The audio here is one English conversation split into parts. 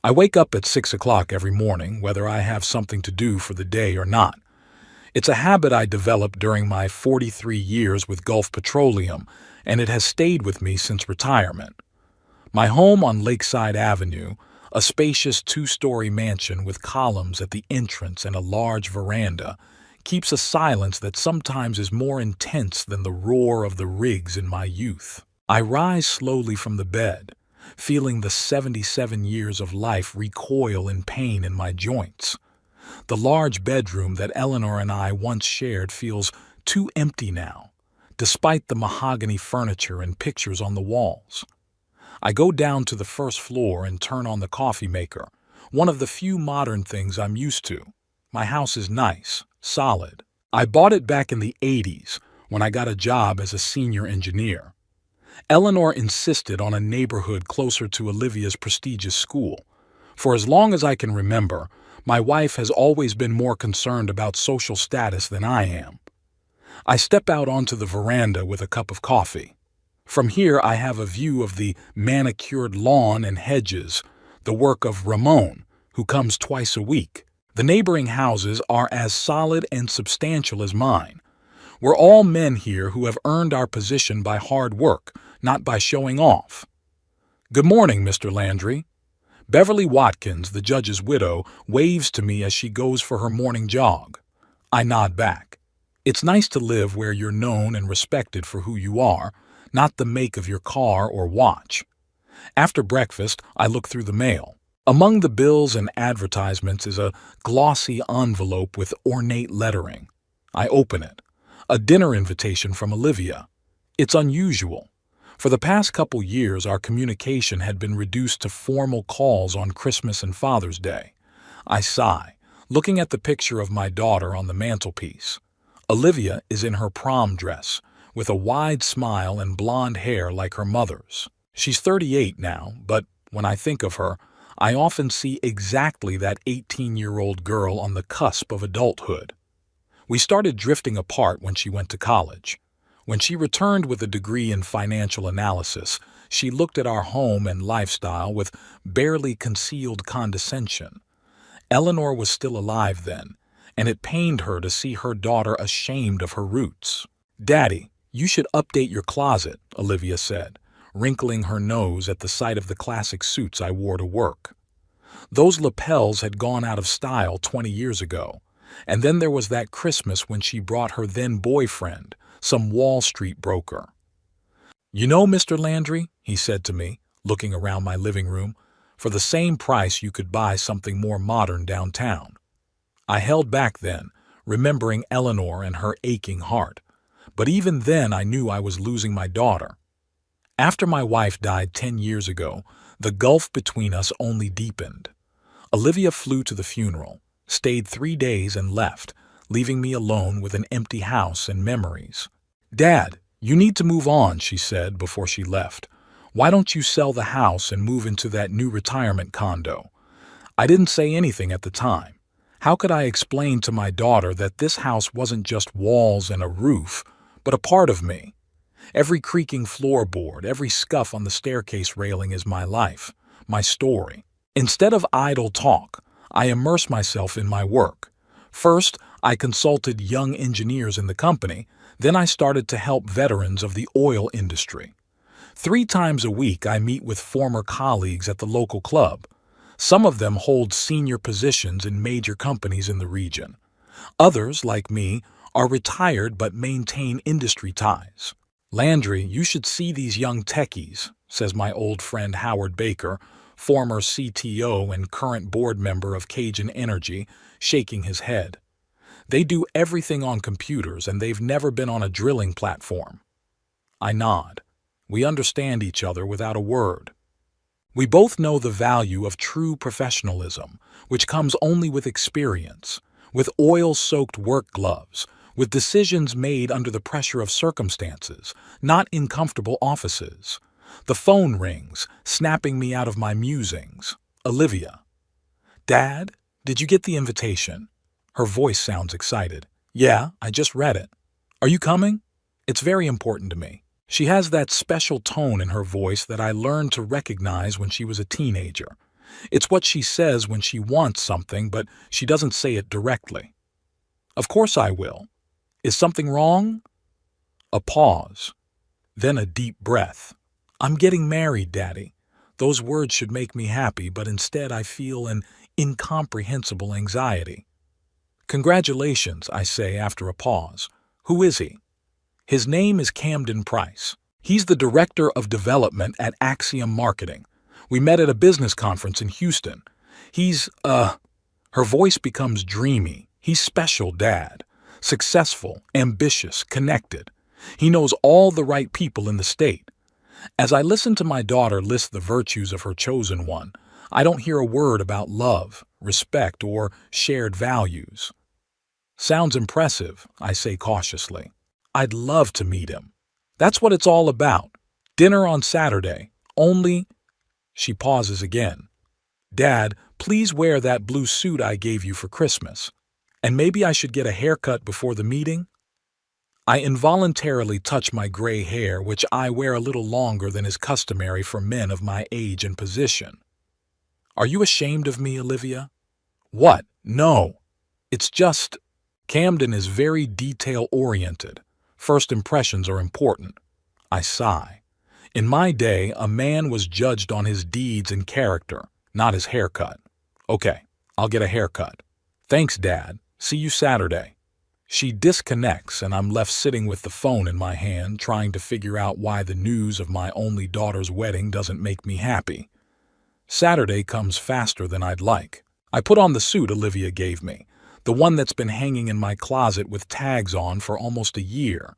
I wake up at 6 o'clock every morning, whether I have something to do for the day or not. It's a habit I developed during my 43 years with Gulf Petroleum, and it has stayed with me since retirement. My home on Lakeside Avenue, a spacious two-story mansion with columns at the entrance and a large veranda, keeps a silence that sometimes is more intense than the roar of the rigs in my youth. I rise slowly from the bed, feeling the 77 years of life recoil in pain in my joints. The large bedroom that Eleanor and I once shared feels too empty now, despite the mahogany furniture and pictures on the walls. I go down to the first floor and turn on the coffee maker, one of the few modern things I'm used to. My house is nice, solid. I bought it back in the 80s when I got a job as a senior engineer. Eleanor insisted on a neighborhood closer to Olivia's prestigious school. For as long as I can remember, my wife has always been more concerned about social status than I am. I step out onto the veranda with a cup of coffee. From here I have a view of the manicured lawn and hedges, the work of Ramon, who comes twice a week. The neighboring houses are as solid and substantial as mine. We're all men here who have earned our position by hard work, not by showing off. "Good morning, Mr. Landry." Beverly Watkins, the judge's widow, waves to me as she goes for her morning jog. I nod back. It's nice to live where you're known and respected for who you are, not the make of your car or watch. After breakfast, I look through the mail. Among the bills and advertisements is a glossy envelope with ornate lettering. I open it. A dinner invitation from Olivia. It's unusual. For the past couple years, our communication had been reduced to formal calls on Christmas and Father's Day. I sigh, looking at the picture of my daughter on the mantelpiece. Olivia is in her prom dress, with a wide smile and blonde hair like her mother's. She's 38 now, but when I think of her, I often see exactly that 18-year-old girl on the cusp of adulthood. We started drifting apart when she went to college. When she returned with a degree in financial analysis, she looked at our home and lifestyle with barely concealed condescension. Eleanor was still alive then, and it pained her to see her daughter ashamed of her roots. "Daddy, you should update your closet," Olivia said, wrinkling her nose at the sight of the classic suits I wore to work. Those lapels had gone out of style 20 years ago, and then there was that Christmas when she brought her then-boyfriend, some Wall Street broker. "You know, Mr. Landry," he said to me, looking around my living room, "for the same price you could buy something more modern downtown." I held back then, remembering Eleanor and her aching heart. But even then I knew I was losing my daughter. After my wife died 10 years ago, the gulf between us only deepened. Olivia flew to the funeral, stayed 3 days and left, leaving me alone with an empty house and memories. "Dad, you need to move on," she said before she left. "Why don't you sell the house and move into that new retirement condo?" I didn't say anything at the time. How could I explain to my daughter that this house wasn't just walls and a roof, but a part of me? Every creaking floorboard, every scuff on the staircase railing is my life, my story. Instead of idle talk, I immerse myself in my work. First, I consulted young engineers in the company, then I started to help veterans of the oil industry. 3 times a week I meet with former colleagues at the local club. Some of them hold senior positions in major companies in the region. Others, like me, are retired but maintain industry ties. "Landry, you should see these young techies," says my old friend Howard Baker, former CTO and current board member of Cajun Energy, shaking his head. "They do everything on computers and they've never been on a drilling platform." I nod. We understand each other without a word. We both know the value of true professionalism, which comes only with experience, with oil-soaked work gloves, with decisions made under the pressure of circumstances, not in comfortable offices. The phone rings, snapping me out of my musings. Olivia. "Dad, did you get the invitation?" Her voice sounds excited. "Yeah, I just read it." "Are you coming?" "It's very important to me." She has that special tone in her voice that I learned to recognize when she was a teenager. It's what she says when she wants something, but she doesn't say it directly. Of course I will. Is something wrong? A pause, then a deep breath. I'm getting married, Daddy. Those words should make me happy, but instead I feel an incomprehensible anxiety. Congratulations, I say after a pause. Who is he? His name is Camden Price. He's the Director of Development at Axiom Marketing. We met at a business conference in Houston. Her voice becomes dreamy. He's special, Dad. Successful, ambitious, connected. He knows all the right people in the state. As I listen to my daughter list the virtues of her chosen one, I don't hear a word about love, respect, or shared values. Sounds impressive, I say cautiously. I'd love to meet him. That's what it's all about. Dinner on Saturday. Only... She pauses again. Dad, please wear that blue suit I gave you for Christmas. And maybe I should get a haircut before the meeting? I involuntarily touch my gray hair, which I wear a little longer than is customary for men of my age and position. Are you ashamed of me, Olivia? What? No. It's just... Camden is very detail-oriented. First impressions are important. I sigh. In my day, a man was judged on his deeds and character, not his haircut. Okay, I'll get a haircut. Thanks, Dad. See you Saturday. She disconnects, and I'm left sitting with the phone in my hand, trying to figure out why the news of my only daughter's wedding doesn't make me happy. Saturday comes faster than I'd like. I put on the suit Olivia gave me, the one that's been hanging in my closet with tags on for almost a year.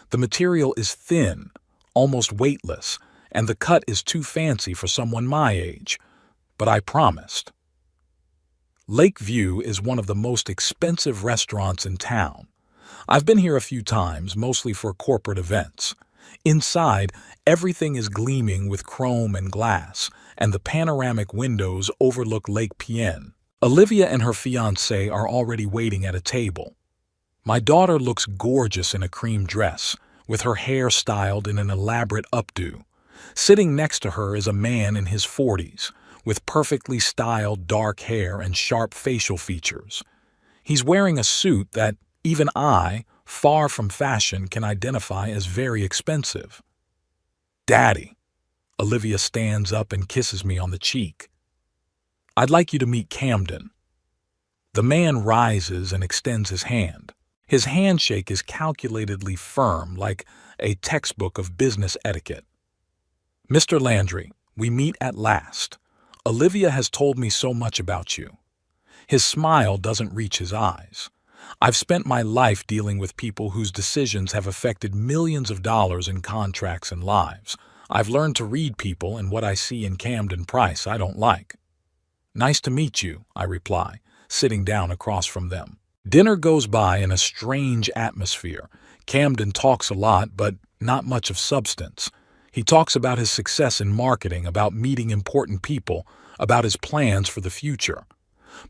The material is thin, almost weightless, and the cut is too fancy for someone my age. But I promised. Lakeview is one of the most expensive restaurants in town. I've been here a few times, mostly for corporate events. Inside, everything is gleaming with chrome and glass, and the panoramic windows overlook Lake Pienne. Olivia and her fiancé are already waiting at a table. My daughter looks gorgeous in a cream dress, with her hair styled in an elaborate updo. Sitting next to her is a man in his 40s, with perfectly styled dark hair and sharp facial features. He's wearing a suit that even I, far from fashion, can identify as very expensive. Daddy. Olivia stands up and kisses me on the cheek. I'd like you to meet Camden. The man rises and extends his hand. His handshake is calculatedly firm, like a textbook of business etiquette. Mr. Landry, we meet at last. Olivia has told me so much about you. His smile doesn't reach his eyes. I've spent my life dealing with people whose decisions have affected millions of dollars in contracts and lives. I've learned to read people, and what I see in Camden Price I don't like. Nice to meet you, I reply, sitting down across from them. Dinner goes by in a strange atmosphere. Camden talks a lot, but not much of substance. He talks about his success in marketing, about meeting important people, about his plans for the future.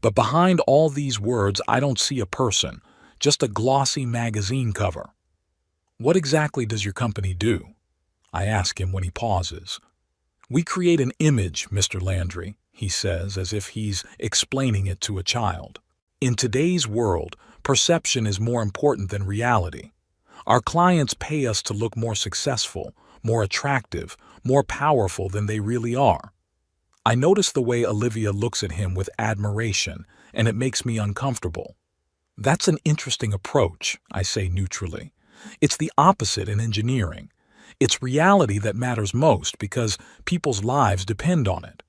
But behind all these words, I don't see a person, just a glossy magazine cover. What exactly does your company do? I ask him when he pauses. We create an image, Mr. Landry, he says, as if he's explaining it to a child. In today's world, perception is more important than reality. Our clients pay us to look more successful, more attractive, more powerful than they really are. I notice the way Olivia looks at him with admiration, and it makes me uncomfortable. That's an interesting approach, I say neutrally. It's the opposite in engineering. It's reality that matters most because people's lives depend on it.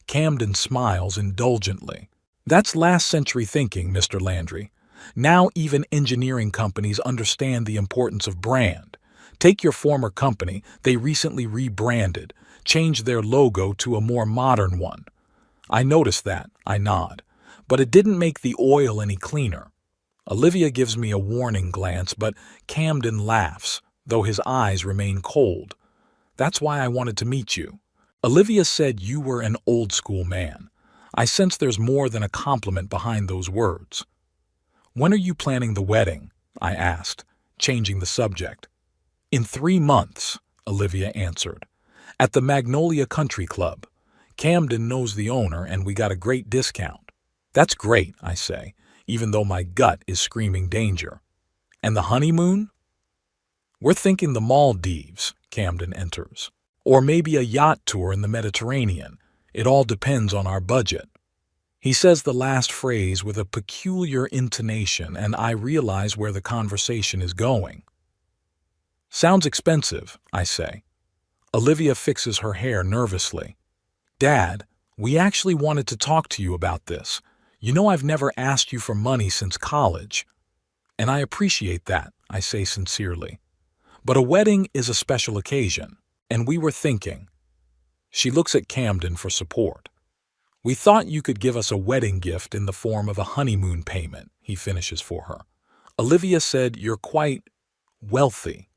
Camden smiles indulgently. That's last-century thinking, Mr. Landry. Now even engineering companies understand the importance of brand. Take your former company, they recently rebranded, changed their logo to a more modern one. I noticed that, I nod. But it didn't make the oil any cleaner. Olivia gives me a warning glance, but Camden laughs, though his eyes remain cold. That's why I wanted to meet you. Olivia said you were an old-school man. I sense there's more than a compliment behind those words. When are you planning the wedding? I asked, changing the subject. In 3 months, Olivia answered. At the Magnolia Country Club. Camden knows the owner and we got a great discount. That's great, I say, even though my gut is screaming danger. And the honeymoon? We're thinking the Maldives, Camden enters. Or maybe a yacht tour in the Mediterranean. It all depends on our budget. He says the last phrase with a peculiar intonation, and I realize where the conversation is going. Sounds expensive, I say. Olivia fixes her hair nervously. Dad, we actually wanted to talk to you about this. You know I've never asked you for money since college. And I appreciate that, I say sincerely. But a wedding is a special occasion, and we were thinking. She looks at Camden for support. We thought you could give us a wedding gift in the form of a honeymoon payment, he finishes for her. Olivia said you're quite wealthy.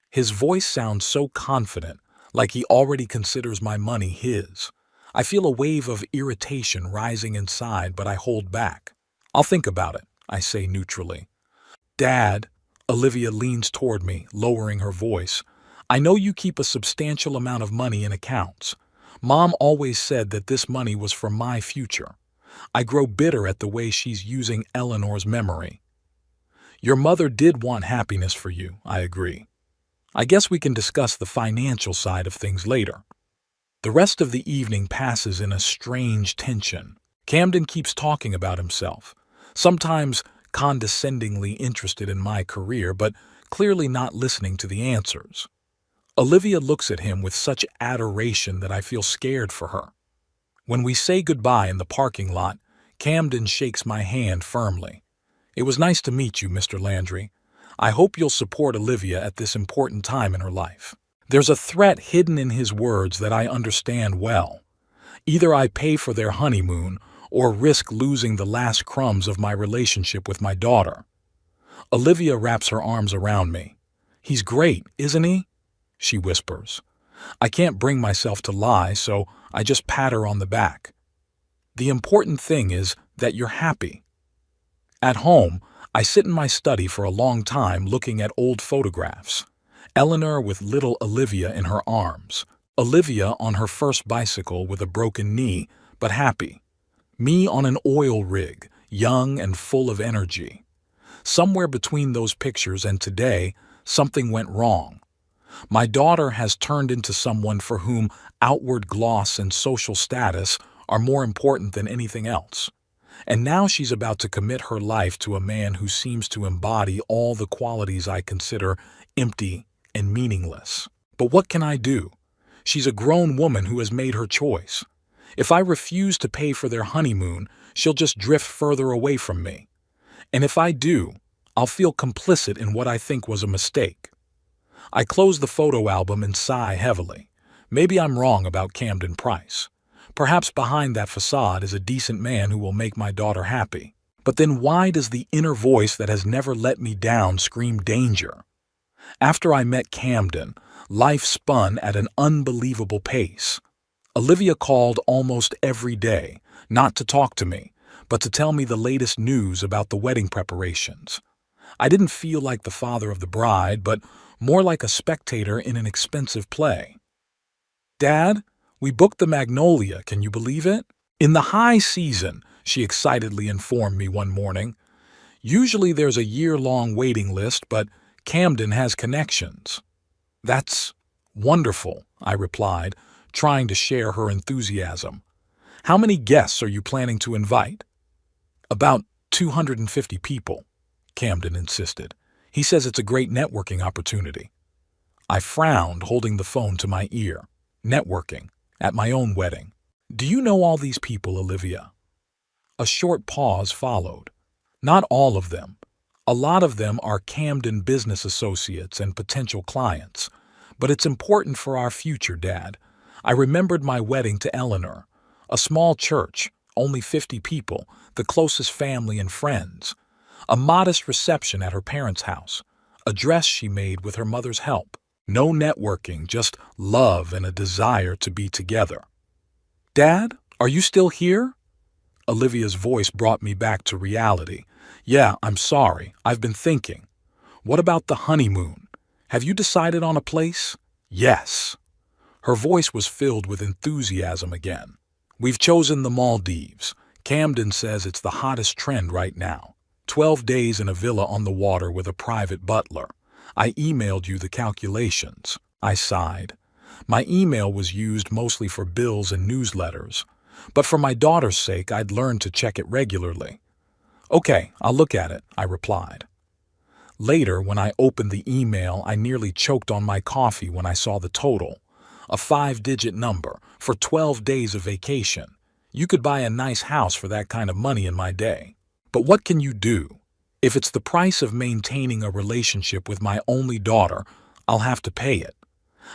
His voice sounds so confident, like he already considers my money his. I feel a wave of irritation rising inside, but I hold back. I'll think about it, I say neutrally. Dad, Olivia leans toward me, lowering her voice. I know you keep a substantial amount of money in accounts. Mom always said that this money was for my future. I grow bitter at the way she's using Eleanor's memory. Your mother did want happiness for you, I agree. I guess we can discuss the financial side of things later. The rest of the evening passes in a strange tension. Camden keeps talking about himself, sometimes condescendingly interested in my career, but clearly not listening to the answers. Olivia looks at him with such adoration that I feel scared for her. When we say goodbye in the parking lot, Camden shakes my hand firmly. It was nice to meet you, Mr. Landry. I hope you'll support Olivia at this important time in her life. There's a threat hidden in his words that I understand well. Either I pay for their honeymoon or risk losing the last crumbs of my relationship with my daughter. Olivia wraps her arms around me. He's great, isn't he? She whispers. I can't bring myself to lie, so I just pat her on the back. The important thing is that you're happy. At home, I sit in my study for a long time looking at old photographs. Eleanor with little Olivia in her arms. Olivia on her first bicycle with a broken knee, but happy. Me on an oil rig, young and full of energy. Somewhere between those pictures and today, something went wrong. My daughter has turned into someone for whom outward gloss and social status are more important than anything else. And now she's about to commit her life to a man who seems to embody all the qualities I consider empty and meaningless. But what can I do? She's a grown woman who has made her choice. If I refuse to pay for their honeymoon, she'll just drift further away from me. And if I do, I'll feel complicit in what I think was a mistake. I close the photo album and sigh heavily. Maybe I'm wrong about Camden Price. Perhaps behind that facade is a decent man who will make my daughter happy. But then why does the inner voice that has never let me down scream danger? After I met Camden, life spun at an unbelievable pace. Olivia called almost every day, not to talk to me, but to tell me the latest news about the wedding preparations. I didn't feel like the father of the bride, but more like a spectator in an expensive play. Dad, we booked the Magnolia, can you believe it? In the high season, she excitedly informed me one morning. Usually there's a year-long waiting list, but Camden has connections. That's wonderful, I replied, trying to share her enthusiasm. How many guests are you planning to invite? About 250 people, Camden insisted. He says it's a great networking opportunity. I frowned, holding the phone to my ear. Networking, at my own wedding. Do you know all these people, Olivia? A short pause followed. Not all of them. A lot of them are Camden business associates and potential clients. But it's important for our future, Dad. I remembered my wedding to Eleanor. A small church, only 50 people, the closest family and friends. A modest reception at her parents' house. A dress she made with her mother's help. No networking, just love and a desire to be together. Dad, are you still here? Olivia's voice brought me back to reality. Yeah, I'm sorry. I've been thinking. What about the honeymoon? Have you decided on a place? Yes. Her voice was filled with enthusiasm again. "We've chosen the Maldives. Camden says it's the hottest trend right now. 12 days in a villa on the water with a private butler. I emailed you the calculations." I sighed. My email was used mostly for bills and newsletters, but for my daughter's sake, I'd learned to check it regularly. "Okay, I'll look at it," I replied. Later, when I opened the email, I nearly choked on my coffee when I saw the total. A 5-digit number for 12 days of vacation. You could buy a nice house for that kind of money in my day. But what can you do? If it's the price of maintaining a relationship with my only daughter, I'll have to pay it.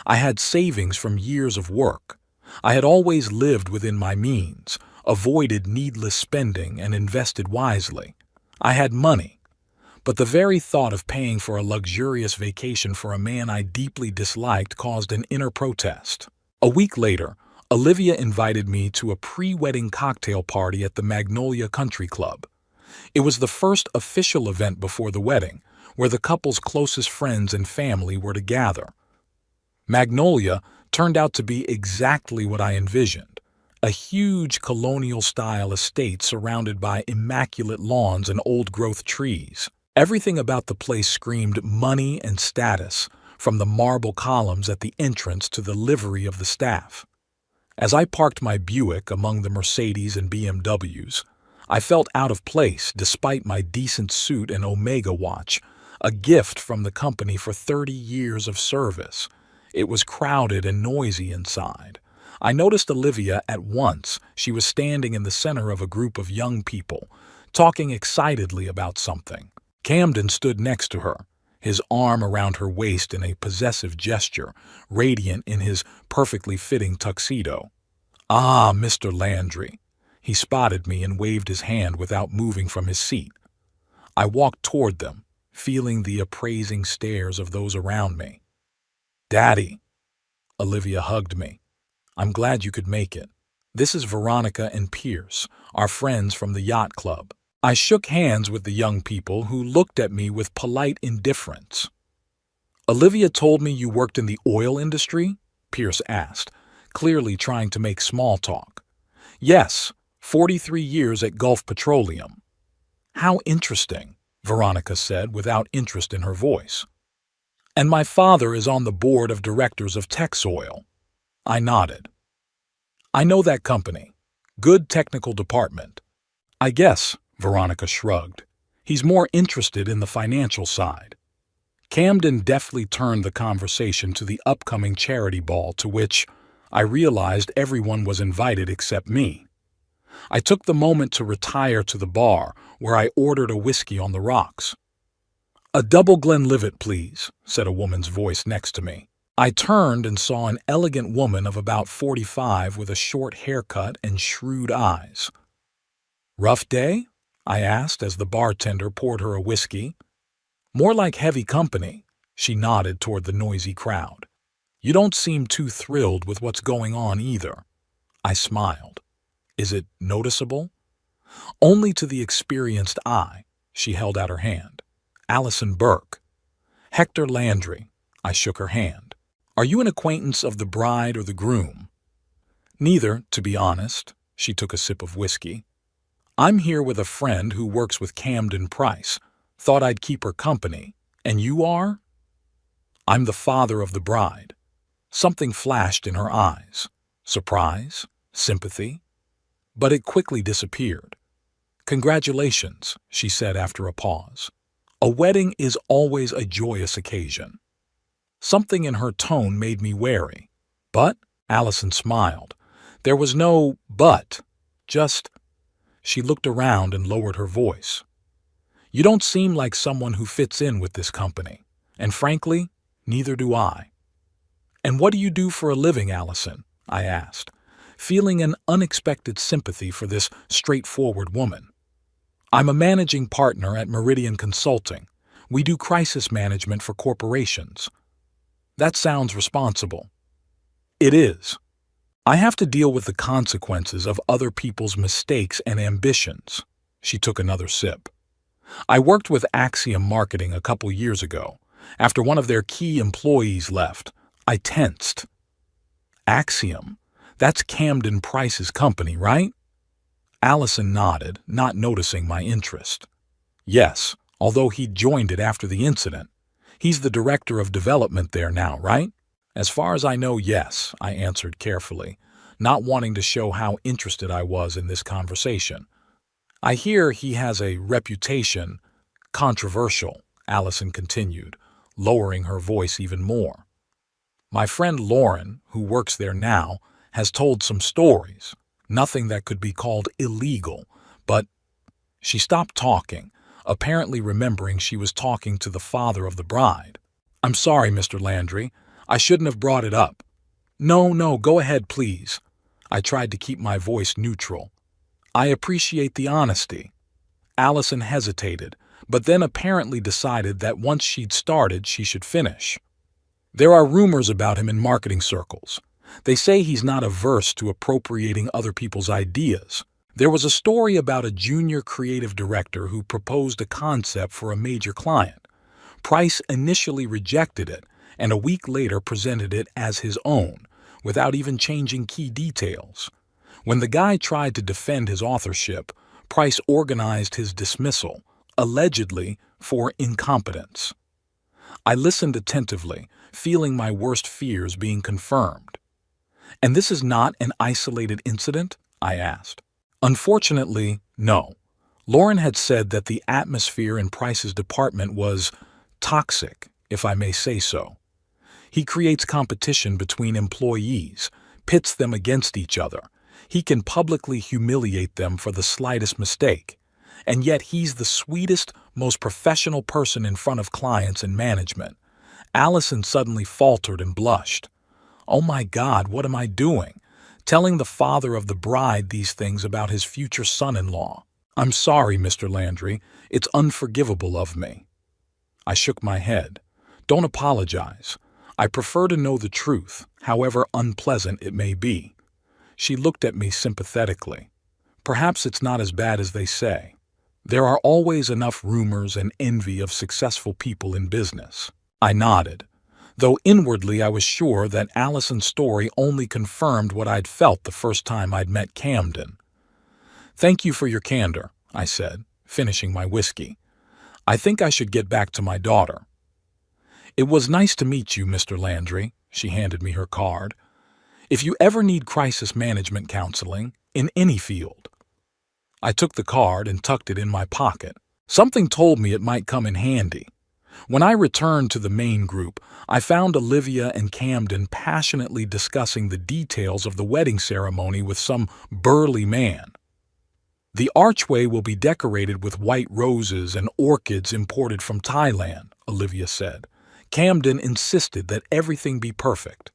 I had savings from years of work. I had always lived within my means, avoided needless spending, and invested wisely. I had money. But the very thought of paying for a luxurious vacation for a man I deeply disliked caused an inner protest. A week later, Olivia invited me to a pre-wedding cocktail party at the Magnolia Country Club. It was the first official event before the wedding, where the couple's closest friends and family were to gather. Magnolia turned out to be exactly what I envisioned: a huge colonial-style estate surrounded by immaculate lawns and old-growth trees. Everything about the place screamed money and status, from the marble columns at the entrance to the livery of the staff. As I parked my Buick among the Mercedes and BMWs, I felt out of place despite my decent suit and Omega watch, a gift from the company for 30 years of service. It was crowded and noisy inside. I noticed Olivia at once. She was standing in the center of a group of young people, talking excitedly about something. Camden stood next to her, his arm around her waist in a possessive gesture, radiant in his perfectly fitting tuxedo. "Ah, Mr. Landry." He spotted me and waved his hand without moving from his seat. I walked toward them, feeling the appraising stares of those around me. "Daddy." Olivia hugged me. "I'm glad you could make it. This is Veronica and Pierce, our friends from the yacht club." I shook hands with the young people, who looked at me with polite indifference. "Olivia told me you worked in the oil industry?" Pierce asked, clearly trying to make small talk. "Yes, 43 years at Gulf Petroleum." "How interesting," Veronica said without interest in her voice. "And my father is on the board of directors of Texoil." I nodded. "I know that company. Good technical department." "I guess," Veronica shrugged. "He's more interested in the financial side." Camden deftly turned the conversation to the upcoming charity ball, to which I realized everyone was invited except me. I took the moment to retire to the bar, where I ordered a whiskey on the rocks. "A double Glenlivet, please," said a woman's voice next to me. I turned and saw an elegant woman of about 45 with a short haircut and shrewd eyes. "Rough day?" I asked as the bartender poured her a whiskey. "More like heavy company." She nodded toward the noisy crowd. "You don't seem too thrilled with what's going on either." I smiled. "Is it noticeable?" "Only to the experienced eye." She held out her hand. "Allison Burke." "Hector Landry." I shook her hand. "Are you an acquaintance of the bride or the groom?" "Neither, to be honest." She took a sip of whiskey. "I'm here with a friend who works with Camden Price. Thought I'd keep her company. And you are?" "I'm the father of the bride." Something flashed in her eyes. Surprise? Sympathy? But it quickly disappeared. "Congratulations," she said after a pause. "A wedding is always a joyous occasion." Something in her tone made me wary. "But," Allison smiled. "There was no but. Just—" She looked around and lowered her voice. "You don't seem like someone who fits in with this company. And frankly, neither do I." "And what do you do for a living, Allison?" I asked, feeling an unexpected sympathy for this straightforward woman. "I'm a managing partner at Meridian Consulting. We do crisis management for corporations." "That sounds responsible." "It is. I have to deal with the consequences of other people's mistakes and ambitions." She took another sip. "I worked with Axiom Marketing a couple years ago. After one of their key employees left, I tensed." Axiom. That's Camden Price's company, right? Allison nodded, not noticing my interest. Yes, although he joined it after the incident. He's the director of development there now, right? As far as I know, yes, I answered carefully, not wanting to show how interested I was in this conversation. I hear he has a reputation. Controversial, Allison continued, lowering her voice even more. My friend Lauren, who works there now, has told some stories. Nothing that could be called illegal, but she stopped talking, apparently remembering she was talking to the father of the bride. I'm sorry, Mr. Landry. I shouldn't have brought it up. No, go ahead, please. I tried to keep my voice neutral. I appreciate the honesty. Allison hesitated, but then apparently decided that once she'd started, she should finish. There are rumors about him in marketing circles. They say he's not averse to appropriating other people's ideas. There was a story about a junior creative director who proposed a concept for a major client. Price initially rejected it, and a week later presented it as his own, without even changing key details. When the guy tried to defend his authorship, Price organized his dismissal, allegedly for incompetence. I listened attentively, feeling my worst fears being confirmed. And this is not an isolated incident? I asked. Unfortunately, no. Lauren had said that the atmosphere in Price's department was toxic, if I may say so. He creates competition between employees, pits them against each other. He can publicly humiliate them for the slightest mistake. And yet he's the sweetest, most professional person in front of clients and management. Allison suddenly faltered and blushed. Oh my God, what am I doing? Telling the father of the bride these things about his future son-in-law. I'm sorry, Mr. Landry. It's unforgivable of me. I shook my head. Don't apologize. I prefer to know the truth, however unpleasant it may be. She looked at me sympathetically. Perhaps it's not as bad as they say. There are always enough rumors and envy of successful people in business. I nodded, though inwardly I was sure that Allison's story only confirmed what I'd felt the first time I'd met Camden. Thank you for your candor, I said, finishing my whiskey. I think I should get back to my daughter. It was nice to meet you, Mr. Landry. She handed me her card. If you ever need crisis management counseling, in any field. I took the card and tucked it in my pocket. Something told me it might come in handy. When I returned to the main group, I found Olivia and Camden passionately discussing the details of the wedding ceremony with some burly man. The archway will be decorated with white roses and orchids imported from Thailand, Olivia said. Camden insisted that everything be perfect.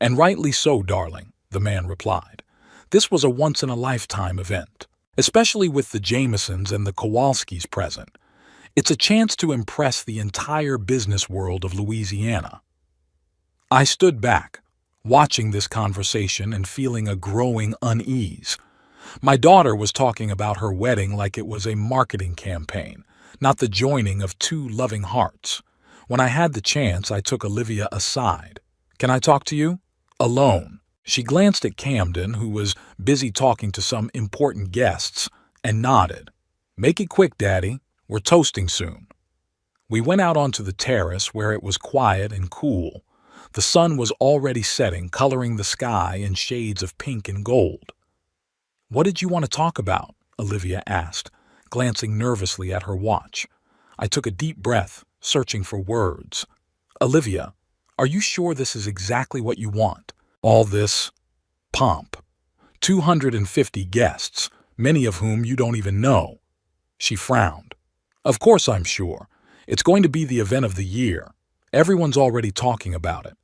And rightly so, darling, the man replied. This was a once-in-a-lifetime event, especially with the Jamesons and the Kowalskis present. It's a chance to impress the entire business world of Louisiana. I stood back, watching this conversation and feeling a growing unease. My daughter was talking about her wedding like it was a marketing campaign, not the joining of two loving hearts. When I had the chance, I took Olivia aside. Can I talk to you? Alone. She glanced at Camden, who was busy talking to some important guests, and nodded. Make it quick, Daddy. We're toasting soon. We went out onto the terrace where it was quiet and cool. The sun was already setting, coloring the sky in shades of pink and gold. What did you want to talk about? Olivia asked, glancing nervously at her watch. I took a deep breath, searching for words. Olivia, are you sure this is exactly what you want? All this pomp. 250 guests, many of whom you don't even know. She frowned. Of course I'm sure. It's going to be the event of the year. Everyone's already talking about it.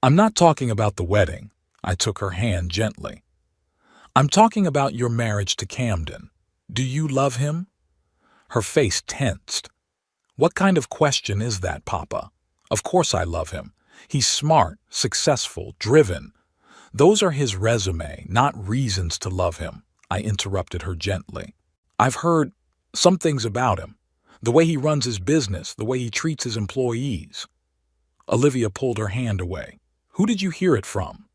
I'm not talking about the wedding. I took her hand gently. I'm talking about your marriage to Camden. Do you love him? Her face tensed. What kind of question is that, Papa? Of course I love him. He's smart, successful, driven. Those are his resume, not reasons to love him, I interrupted her gently. I've heard some things about him. The way he runs his business, the way he treats his employees. Olivia pulled her hand away. Who did you hear it from?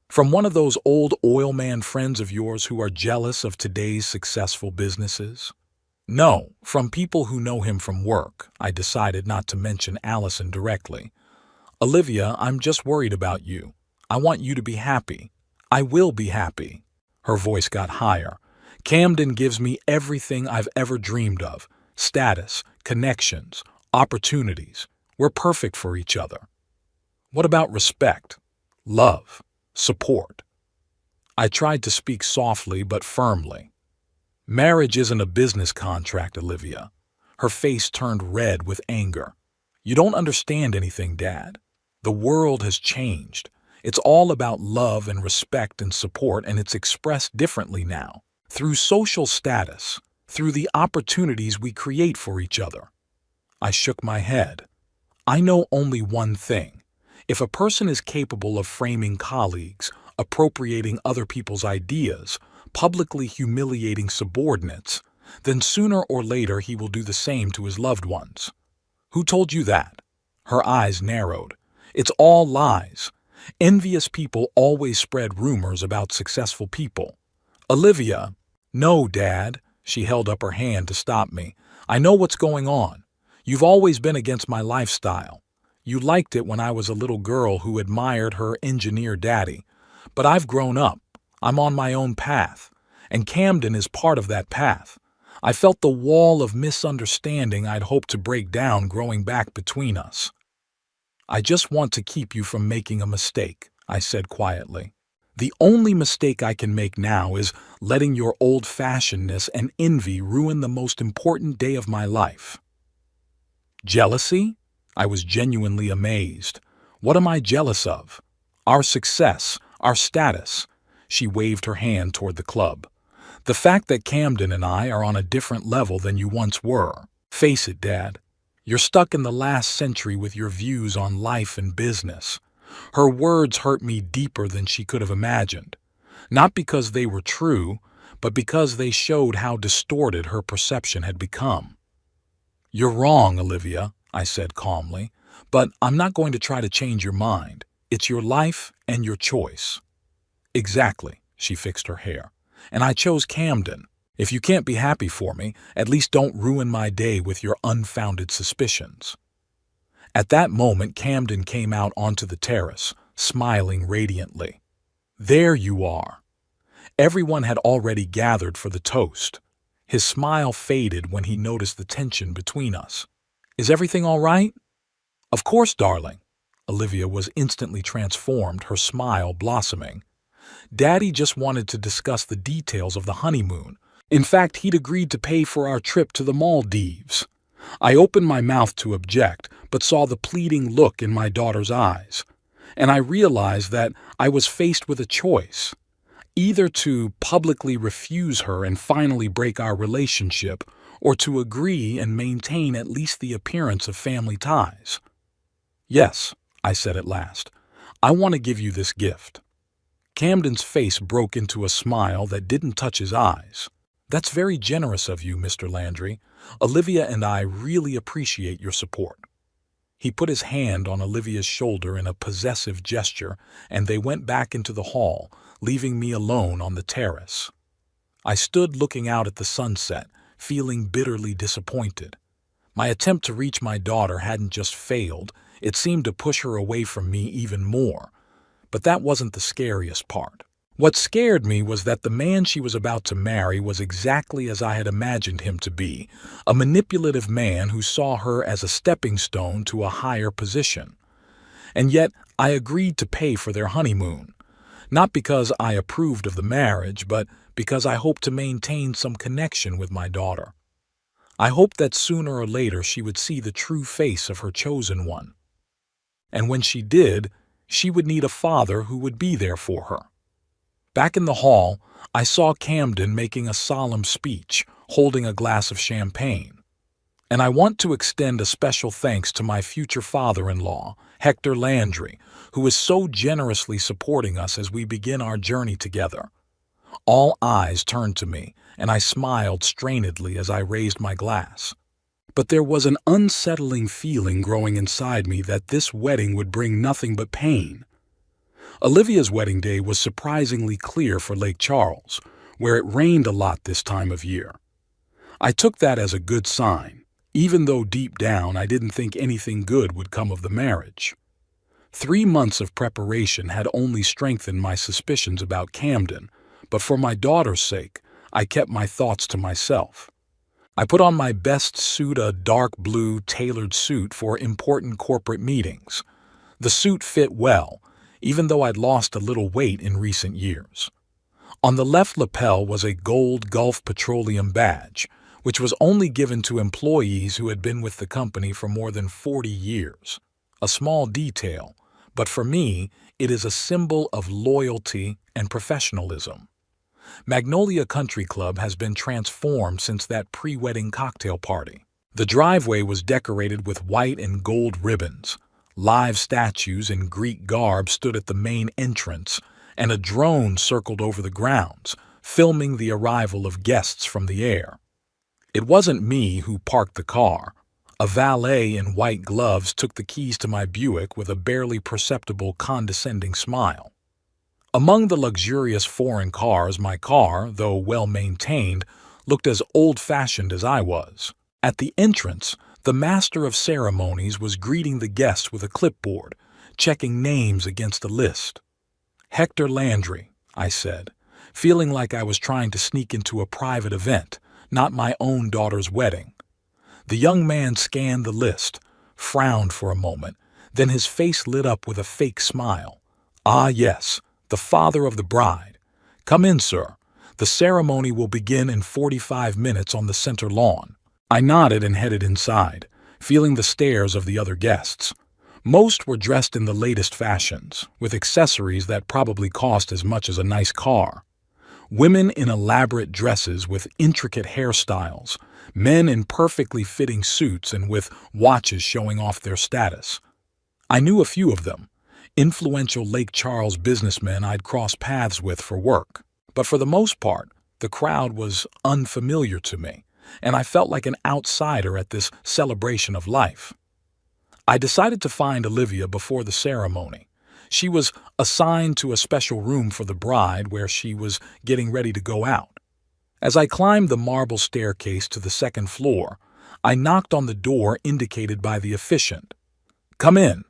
From one of those old oil man friends of yours who are jealous of today's successful businesses? No, from people who know him from work. I decided not to mention Allison directly. Olivia, I'm just worried about you. I want you to be happy. I will be happy. Her voice got higher. Camden gives me everything I've ever dreamed of. Status, connections, opportunities. We're perfect for each other. What about respect, love, support? I tried to speak softly but firmly. Marriage isn't a business contract, Olivia. Her face turned red with anger. You don't understand anything, Dad. The world has changed. It's all about love and respect and support, and it's expressed differently now. Through social status, through the opportunities we create for each other. I shook my head. I know only one thing. If a person is capable of framing colleagues, appropriating other people's ideas, publicly humiliating subordinates, then sooner or later he will do the same to his loved ones. Who told you that? Her eyes narrowed. It's all lies. Envious people always spread rumors about successful people. Olivia, no, Dad. She held up her hand to stop me. I know what's going on. You've always been against my lifestyle. You liked it when I was a little girl who admired her engineer daddy. But I've grown up. I'm on my own path. And Camden is part of that path. I felt the wall of misunderstanding I'd hoped to break down growing back between us. I just want to keep you from making a mistake, I said quietly. The only mistake I can make now is letting your old-fashionedness and envy ruin the most important day of my life. Jealousy? I was genuinely amazed. What am I jealous of? Our success, our status. She waved her hand toward the club. The fact that Camden and I are on a different level than you once were. Face it, Dad. You're stuck in the last century with your views on life and business. Her words hurt me deeper than she could have imagined. Not because they were true, but because they showed how distorted her perception had become. You're wrong, Olivia, I said calmly, but I'm not going to try to change your mind. It's your life and your choice. Exactly, she fixed her hair. And I chose Camden. If you can't be happy for me, at least don't ruin my day with your unfounded suspicions. At that moment, Camden came out onto the terrace, smiling radiantly. There you are. Everyone had already gathered for the toast. His smile faded when he noticed the tension between us. Is everything all right? Of course, darling. Olivia was instantly transformed, her smile blossoming. Daddy just wanted to discuss the details of the honeymoon. In fact, he'd agreed to pay for our trip to the Maldives. I opened my mouth to object, but saw the pleading look in my daughter's eyes. And I realized that I was faced with a choice. Either to publicly refuse her and finally break our relationship, or to agree and maintain at least the appearance of family ties. Yes, I said at last, I want to give you this gift. Camden's face broke into a smile that didn't touch his eyes. That's very generous of you, Mr. Landry. Olivia and I really appreciate your support. He put his hand on Olivia's shoulder in a possessive gesture, and they went back into the hall, leaving me alone on the terrace. I stood looking out at the sunset, feeling bitterly disappointed. My attempt to reach my daughter hadn't just failed, it seemed to push her away from me even more. But that wasn't the scariest part. What scared me was that the man she was about to marry was exactly as I had imagined him to be, a manipulative man who saw her as a stepping stone to a higher position. And yet I agreed to pay for their honeymoon, not because I approved of the marriage, but because I hoped to maintain some connection with my daughter. I hoped that sooner or later she would see the true face of her chosen one. And when she did, she would need a father who would be there for her. Back in the hall, I saw Camden making a solemn speech, holding a glass of champagne. And I want to extend a special thanks to my future father-in-law, Hector Landry, who is so generously supporting us as we begin our journey together. All eyes turned to me, and I smiled strainedly as I raised my glass. But there was an unsettling feeling growing inside me that this wedding would bring nothing but pain. Olivia's wedding day was surprisingly clear for Lake Charles, where it rained a lot this time of year. I took that as a good sign, even though deep down I didn't think anything good would come of the marriage. 3 months of preparation had only strengthened my suspicions about Camden, but for my daughter's sake, I kept my thoughts to myself. I put on my best suit, a dark blue tailored suit for important corporate meetings. The suit fit well, even though I'd lost a little weight in recent years. On the left lapel was a gold Gulf Petroleum badge, which was only given to employees who had been with the company for more than 40 years. A small detail, but for me, it is a symbol of loyalty and professionalism. Magnolia Country Club has been transformed since that pre-wedding cocktail party. The driveway was decorated with white and gold ribbons. Live statues in Greek garb stood at the main entrance, and a drone circled over the grounds, filming the arrival of guests from the air. It wasn't me who parked the car. A valet in white gloves took the keys to my Buick with a barely perceptible condescending smile. Among the luxurious foreign cars, my car, though well-maintained, looked as old-fashioned as I was. At the entrance, the master of ceremonies was greeting the guests with a clipboard, checking names against a list. "Hector Landry," I said, feeling like I was trying to sneak into a private event, not my own daughter's wedding. The young man scanned the list, frowned for a moment, then his face lit up with a fake smile. "Ah, yes, the father of the bride. Come in, sir. The ceremony will begin in 45 minutes on the center lawn." I nodded and headed inside, feeling the stares of the other guests. Most were dressed in the latest fashions, with accessories that probably cost as much as a nice car. Women in elaborate dresses with intricate hairstyles, men in perfectly fitting suits and with watches showing off their status. I knew a few of them, influential Lake Charles businessmen I'd crossed paths with for work. But for the most part, the crowd was unfamiliar to me, and I felt like an outsider at this celebration of life. I decided to find Olivia before the ceremony. She was assigned to a special room for the bride where she was getting ready to go out. As I climbed the marble staircase to the second floor, I knocked on the door indicated by the officiant. "Come in."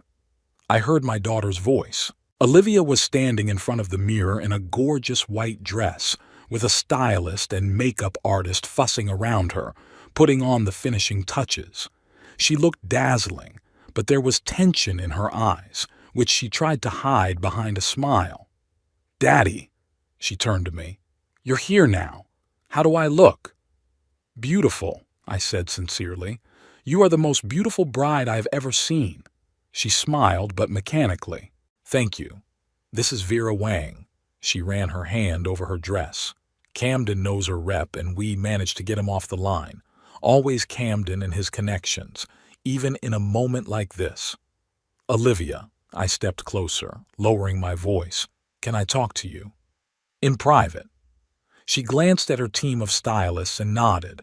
I heard my daughter's voice. Olivia was standing in front of the mirror in a gorgeous white dress, with a stylist and makeup artist fussing around her, putting on the finishing touches. She looked dazzling, but there was tension in her eyes, which she tried to hide behind a smile. "Daddy," she turned to me, "you're here now. How do I look?" "Beautiful," I said sincerely. "You are the most beautiful bride I've ever seen." She smiled, but mechanically. "Thank you. This is Vera Wang." She ran her hand over her dress. "Camden knows her rep, and we managed to get him off the line. Always Camden and his connections, even in a moment like this." "Olivia," I stepped closer, lowering my voice. "Can I talk to you?" "In private." She glanced at her team of stylists and nodded.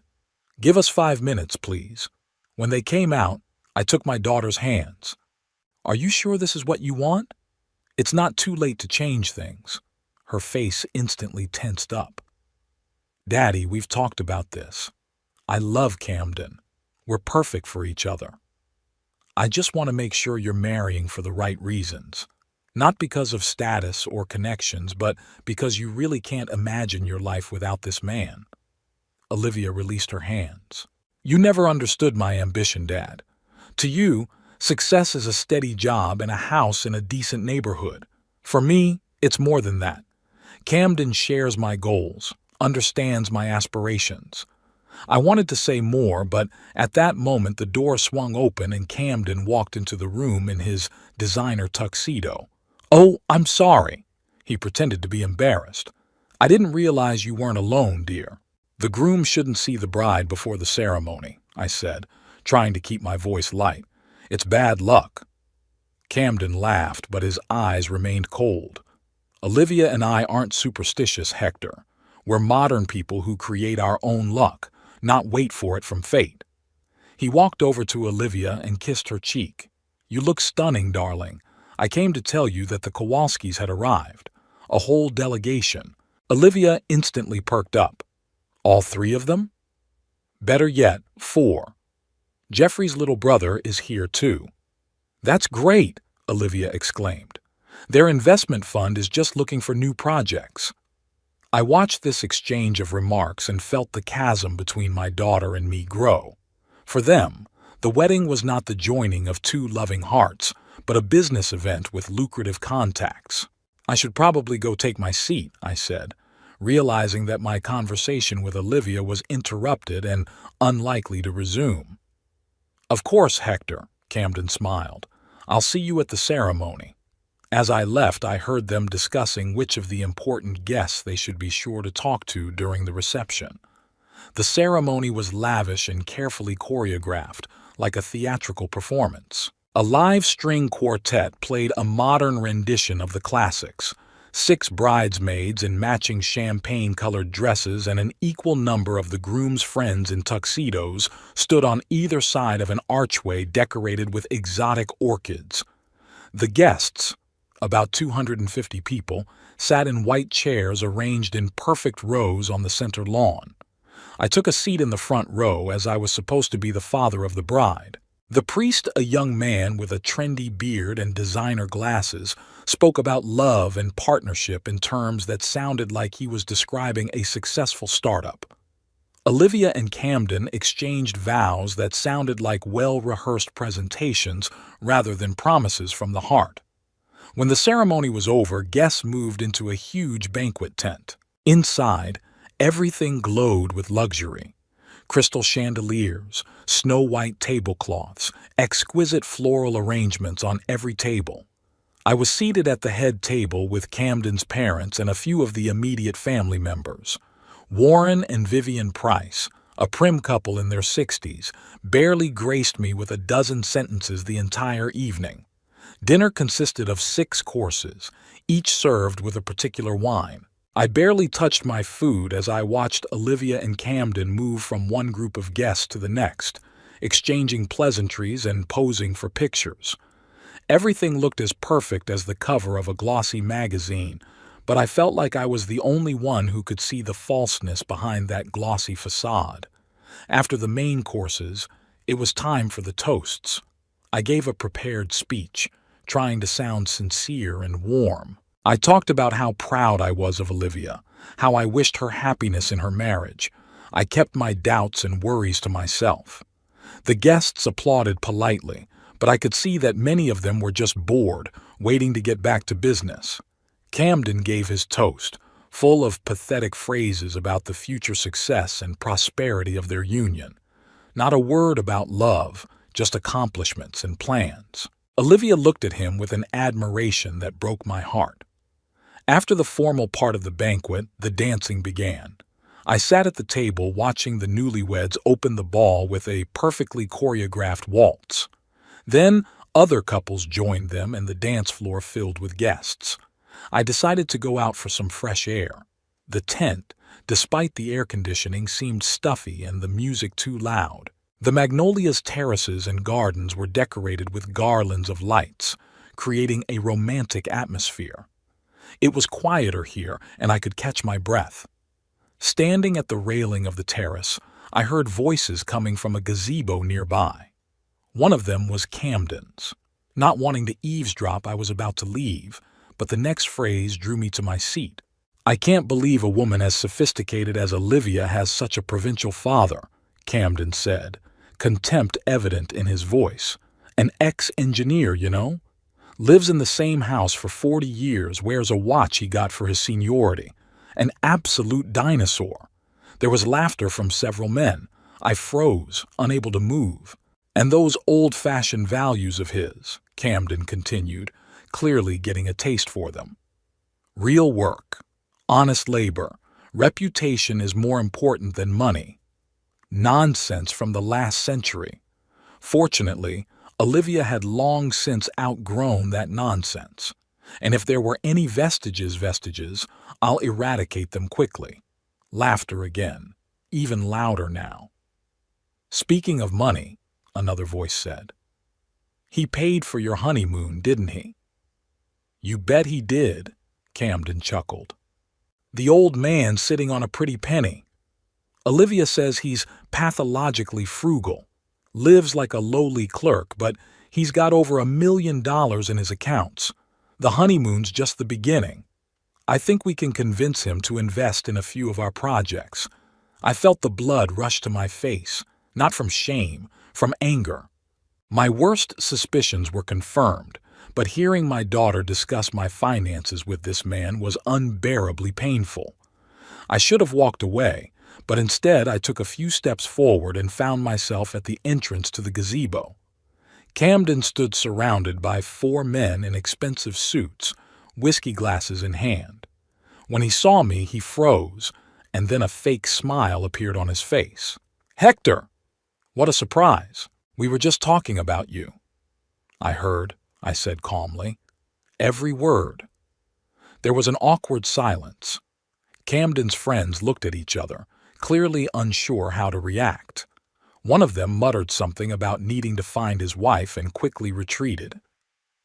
"Give us 5 minutes, please." When they came out, I took my daughter's hands. "Are you sure this is what you want? It's not too late to change things." Her face instantly tensed up. "Daddy, we've talked about this. I love Camden. We're perfect for each other. I just want to make sure you're marrying for the right reasons. Not because of status or connections, but because you really can't imagine your life without this man." Olivia released her hands. "You never understood my ambition, Dad. To you, success is a steady job and a house in a decent neighborhood. For me, it's more than that. Camden shares my goals, understands my aspirations." I wanted to say more, but at that moment the door swung open and Camden walked into the room in his designer tuxedo. "Oh, I'm sorry." He pretended to be embarrassed. "I didn't realize you weren't alone, dear." "The groom shouldn't see the bride before the ceremony," I said, trying to keep my voice light. "It's bad luck." Camden laughed, but his eyes remained cold. "Olivia and I aren't superstitious, Hector. We're modern people who create our own luck, not wait for it from fate." He walked over to Olivia and kissed her cheek. "You look stunning, darling. I came to tell you that the Kowalskis had arrived. A whole delegation. Olivia instantly perked up. All three of them? Better yet, four. Jeffrey's little brother is here too. That's great, Olivia exclaimed. Their investment fund is just looking for new projects. I watched this exchange of remarks and felt the chasm between my daughter and me grow. For them, the wedding was not the joining of two loving hearts, but a business event with lucrative contacts. I should probably go take my seat, I said, realizing that my conversation with Olivia was interrupted and unlikely to resume. Of course, Hector, Camden smiled. I'll see you at the ceremony. As I left, I heard them discussing which of the important guests they should be sure to talk to during the reception. The ceremony was lavish and carefully choreographed, like a theatrical performance. A live string quartet played a modern rendition of the classics. 6 bridesmaids in matching champagne-colored dresses and an equal number of the groom's friends in tuxedos stood on either side of an archway decorated with exotic orchids. The guests, about 250 people, sat in white chairs arranged in perfect rows on the center lawn. I took a seat in the front row as I was supposed to be the father of the bride. The priest, a young man with a trendy beard and designer glasses, spoke about love and partnership in terms that sounded like he was describing a successful startup. Olivia and Camden exchanged vows that sounded like well-rehearsed presentations rather than promises from the heart. When the ceremony was over, guests moved into a huge banquet tent. Inside, everything glowed with luxury. Crystal chandeliers, snow-white tablecloths, exquisite floral arrangements on every table. I was seated at the head table with Camden's parents and a few of the immediate family members. Warren and Vivian Price, a prim couple in their 60s, barely graced me with a dozen sentences the entire evening. Dinner consisted of 6 courses, each served with a particular wine. I barely touched my food as I watched Olivia and Camden move from one group of guests to the next, exchanging pleasantries and posing for pictures. Everything looked as perfect as the cover of a glossy magazine, but I felt like I was the only one who could see the falseness behind that glossy facade. After the main courses, it was time for the toasts. I gave a prepared speech, trying to sound sincere and warm. I talked about how proud I was of Olivia, how I wished her happiness in her marriage. I kept my doubts and worries to myself. The guests applauded politely, but I could see that many of them were just bored, waiting to get back to business. Camden gave his toast, full of pathetic phrases about the future success and prosperity of their union. Not a word about love, just accomplishments and plans. Olivia looked at him with an admiration that broke my heart. After the formal part of the banquet, the dancing began. I sat at the table watching the newlyweds open the ball with a perfectly choreographed waltz. Then, other couples joined them and the dance floor filled with guests. I decided to go out for some fresh air. The tent, despite the air conditioning, seemed stuffy and the music too loud. The magnolias, terraces, and gardens were decorated with garlands of lights, creating a romantic atmosphere. It was quieter here, and I could catch my breath. Standing at the railing of the terrace, I heard voices coming from a gazebo nearby. One of them was Camden's. Not wanting to eavesdrop, I was about to leave, but the next phrase drew me to my seat. "I can't believe a woman as sophisticated as Olivia has such a provincial father," Camden said, contempt evident in his voice. "An ex-engineer, you know? Lives in the same house for 40 years, wears a watch he got for his seniority. An absolute dinosaur." There was laughter from several men. I froze, unable to move. "And those old-fashioned values of his," Camden continued, clearly getting a taste for them. "Real work, honest labor, reputation is more important than money. Nonsense from the last century." Fortunately, Olivia had long since outgrown that nonsense, and if there were any vestiges, I'll eradicate them quickly. Laughter again, even louder now. "Speaking of money," another voice said, "he paid for your honeymoon, didn't he?" You bet he did, Camden chuckled. The old man sitting on a pretty penny. Olivia says he's pathologically frugal, lives like a lowly clerk, but he's got over $1 million in his accounts. The honeymoon's just the beginning. I think we can convince him to invest in a few of our projects. I felt the blood rush to my face, not from shame, from anger. My worst suspicions were confirmed, but hearing my daughter discuss my finances with this man was unbearably painful. I should have walked away, but instead I took a few steps forward and found myself at the entrance to the gazebo. Camden stood surrounded by 4 men in expensive suits, whiskey glasses in hand. When he saw me, he froze, and then a fake smile appeared on his face. "Hector! What a surprise! We were just talking about you." "I heard," I said calmly. "Every word." There was an awkward silence. Camden's friends looked at each other, clearly unsure how to react. One of them muttered something about needing to find his wife and quickly retreated.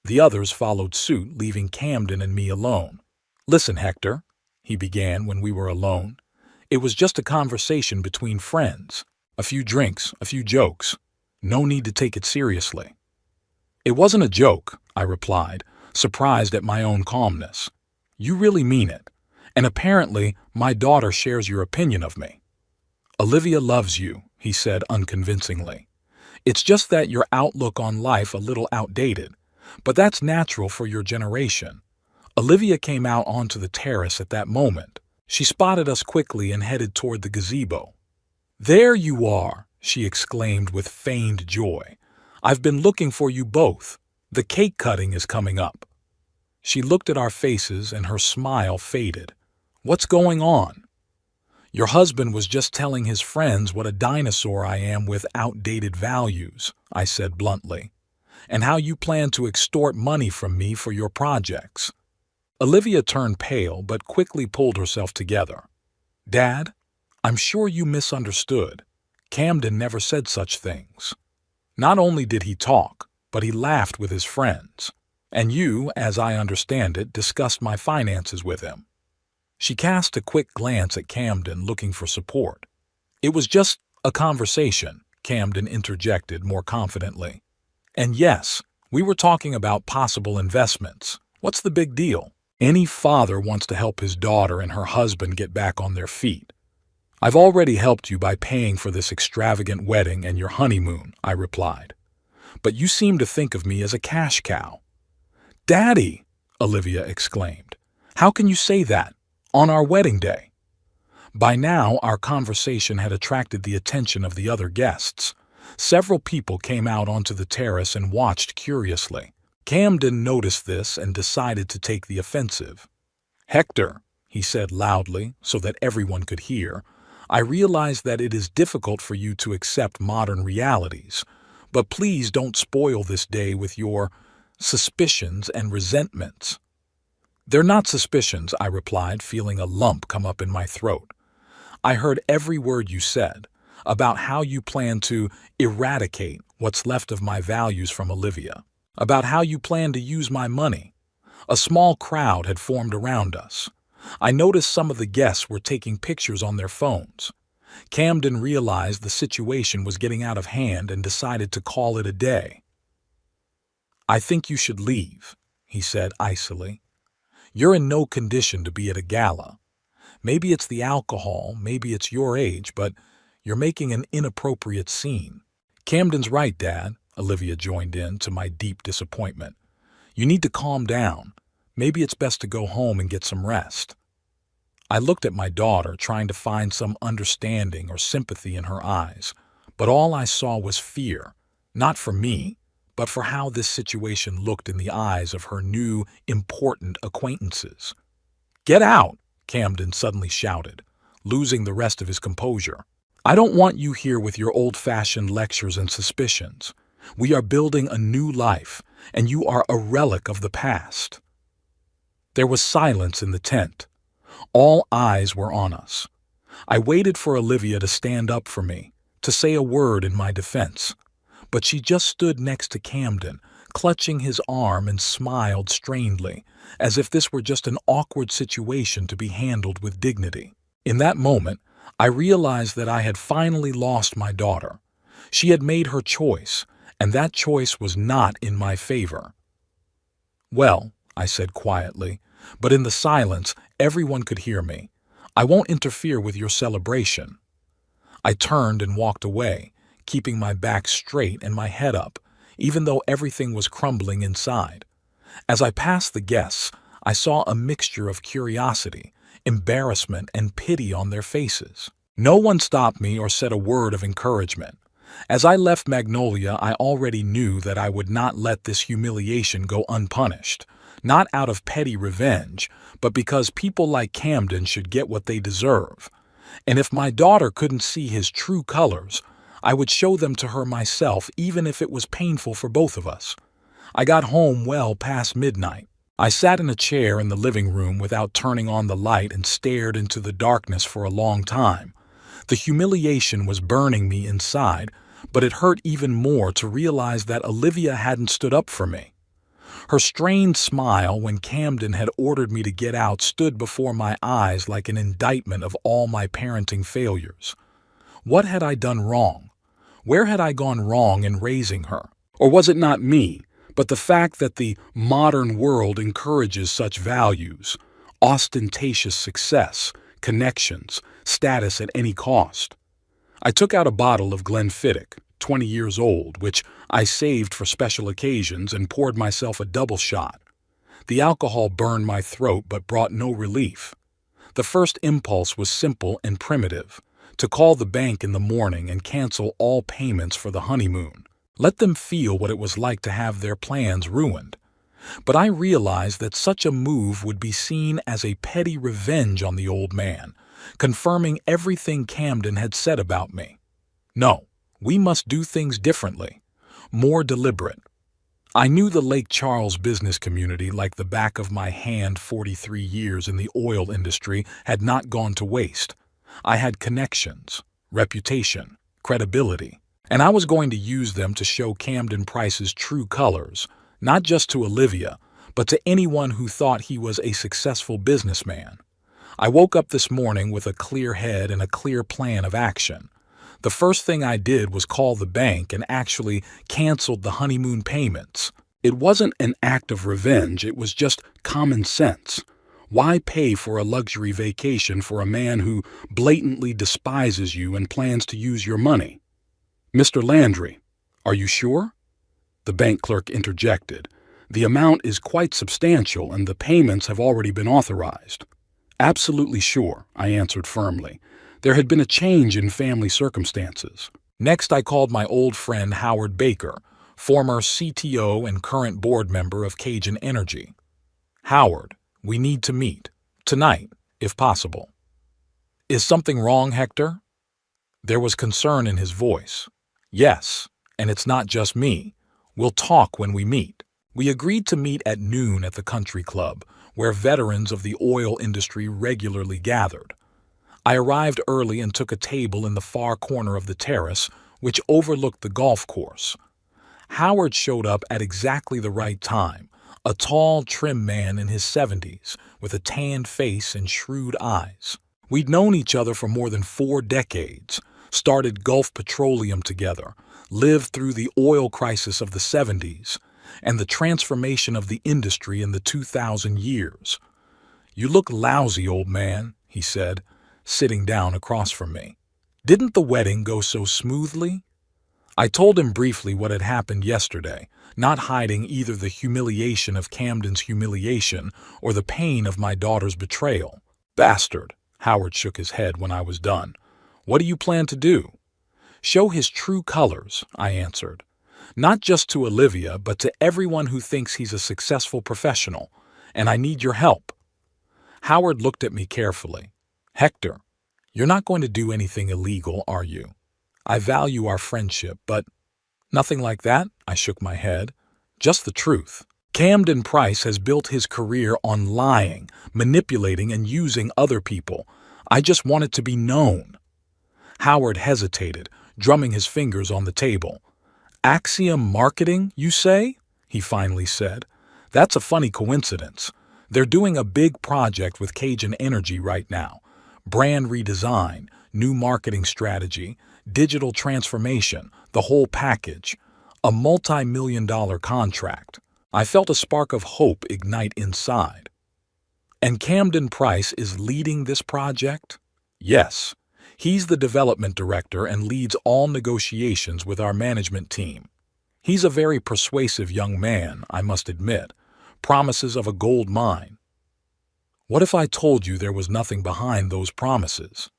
The others followed suit, leaving Camden and me alone. "Listen, Hector," he began when we were alone. "It was just a conversation between friends. A few drinks, a few jokes. No need to take it seriously." "It wasn't a joke," I replied, surprised at my own calmness. "You really mean it, and apparently my daughter shares your opinion of me." "Olivia loves you," he said unconvincingly. "It's just that your outlook on life a little outdated, but that's natural for your generation." Olivia came out onto the terrace at that moment. She spotted us quickly and headed toward the gazebo. "There you are," she exclaimed with feigned joy. "I've been looking for you both. The cake cutting is coming up." She looked at our faces and her smile faded. "What's going on?" "Your husband was just telling his friends what a dinosaur I am with outdated values," I said bluntly, "and how you plan to extort money from me for your projects." Olivia turned pale but quickly pulled herself together. "Dad, I'm sure you misunderstood. Camden never said such things. Not only did he talk, but he laughed with his friends. And you, as I understand it, discussed my finances with him." She cast a quick glance at Camden, looking for support. "It was just a conversation," Camden interjected more confidently. "And yes, we were talking about possible investments. What's the big deal? Any father wants to help his daughter and her husband get back on their feet." "I've already helped you by paying for this extravagant wedding and your honeymoon," I replied. "But you seem to think of me as a cash cow." "Daddy!" Olivia exclaimed. "How can you say that? On our wedding day?" By now, our conversation had attracted the attention of the other guests. Several people came out onto the terrace and watched curiously. Camden noticed this and decided to take the offensive. "Hector," he said loudly so that everyone could hear, "I realize that it is difficult for you to accept modern realities, but please don't spoil this day with your suspicions and resentments." "They're not suspicions," I replied, feeling a lump come up in my throat. "I heard every word you said about how you plan to eradicate what's left of my values from Olivia, about how you plan to use my money." A small crowd had formed around us. I noticed some of the guests were taking pictures on their phones. Camden realized the situation was getting out of hand and decided to call it a day. "I think you should leave," he said icily. "You're in no condition to be at a gala. Maybe it's the alcohol, maybe it's your age, but you're making an inappropriate scene." "Camden's right, Dad," Olivia joined in, to my deep disappointment. "You need to calm down. Maybe it's best to go home and get some rest." I looked at my daughter, trying to find some understanding or sympathy in her eyes, but all I saw was fear, not for me, but for how this situation looked in the eyes of her new, important acquaintances. "Get out!" Camden suddenly shouted, losing the rest of his composure. "I don't want you here with your old-fashioned lectures and suspicions. We are building a new life, and you are a relic of the past." There was silence in the tent. All eyes were on us. I waited for Olivia to stand up for me, to say a word in my defense, but she just stood next to Camden, clutching his arm, and smiled strainedly, as if this were just an awkward situation to be handled with dignity. In that moment, I realized that I had finally lost my daughter. She had made her choice, and that choice was not in my favor. "Well," I said quietly, but in the silence, everyone could hear me, "I won't interfere with your celebration." I turned and walked away, keeping my back straight and my head up, even though everything was crumbling inside. As I passed the guests, I saw a mixture of curiosity, embarrassment, and pity on their faces. No one stopped me or said a word of encouragement. As I left Magnolia, I already knew that I would not let this humiliation go unpunished, not out of petty revenge, but because people like Camden should get what they deserve. And if my daughter couldn't see his true colors, I would show them to her myself, even if it was painful for both of us. I got home well past midnight. I sat in a chair in the living room without turning on the light and stared into the darkness for a long time. The humiliation was burning me inside, but it hurt even more to realize that Olivia hadn't stood up for me. Her strained smile when Camden had ordered me to get out stood before my eyes like an indictment of all my parenting failures. What had I done wrong? Where had I gone wrong in raising her? Or was it not me, but the fact that the modern world encourages such values: ostentatious success, connections, status at any cost? I took out a bottle of Glenfiddich, 20 years old, which I saved for special occasions, and poured myself a double shot. The alcohol burned my throat but brought no relief. The first impulse was simple and primitive: to call the bank in the morning and cancel all payments for the honeymoon. Let them feel what it was like to have their plans ruined. But I realized that such a move would be seen as a petty revenge on the old man, confirming everything Camden had said about me. No, we must do things differently, more deliberate. I knew the Lake Charles business community like the back of my hand. 43 years in the oil industry had not gone to waste. I had connections, reputation, credibility, and I was going to use them to show Camden Price's true colors, not just to Olivia, but to anyone who thought he was a successful businessman. I woke up this morning with a clear head and a clear plan of action. The first thing I did was call the bank and actually canceled the honeymoon payments. It wasn't an act of revenge, it was just common sense. Why pay for a luxury vacation for a man who blatantly despises you and plans to use your money? "Mr. Landry, are you sure?" The bank clerk interjected. "The amount is quite substantial and the payments have already been authorized." "Absolutely sure," I answered firmly. There had been a change in family circumstances. Next, I called my old friend Howard Baker, former CTO and current board member of Cajun Energy. "Howard, we need to meet. Tonight, if possible." "Is something wrong, Hector?" There was concern in his voice. "Yes, and it's not just me. We'll talk when we meet." We agreed to meet at noon at the country club, where veterans of the oil industry regularly gathered. I arrived early and took a table in the far corner of the terrace, which overlooked the golf course. Howard showed up at exactly the right time, a tall, trim man in his 70s, with a tanned face and shrewd eyes. We'd known each other for more than 4 decades, started Gulf Petroleum together, lived through the oil crisis of the 70s, and the transformation of the industry in the 2000 years. "You look lousy, old man," he said, sitting down across from me. "Didn't the wedding go so smoothly?" I told him briefly what had happened yesterday, not hiding either the humiliation of Camden's humiliation or the pain of my daughter's betrayal. "Bastard," Howard shook his head when I was done. "What do you plan to do?" "Show his true colors," I answered. "Not just to Olivia, but to everyone who thinks he's a successful professional. And I need your help." Howard looked at me carefully. "Hector, you're not going to do anything illegal, are you? I value our friendship, but—" "Nothing like that," I shook my head. "Just the truth. Camden Price has built his career on lying, manipulating, and using other people. I just want it to be known." Howard hesitated, drumming his fingers on the table. "Axiom marketing, you say?" he finally said. That's a funny coincidence. They're doing a big project with Cajun Energy right now. Brand redesign, new marketing strategy, digital transformation, the whole package. A multi-million-dollar contract. I felt a spark of hope ignite inside. And Camden Price is leading this project? Yes. He's the development director and leads all negotiations with our management team. He's a very persuasive young man, I must admit. Promises of a gold mine. What if I told you there was nothing behind those promises?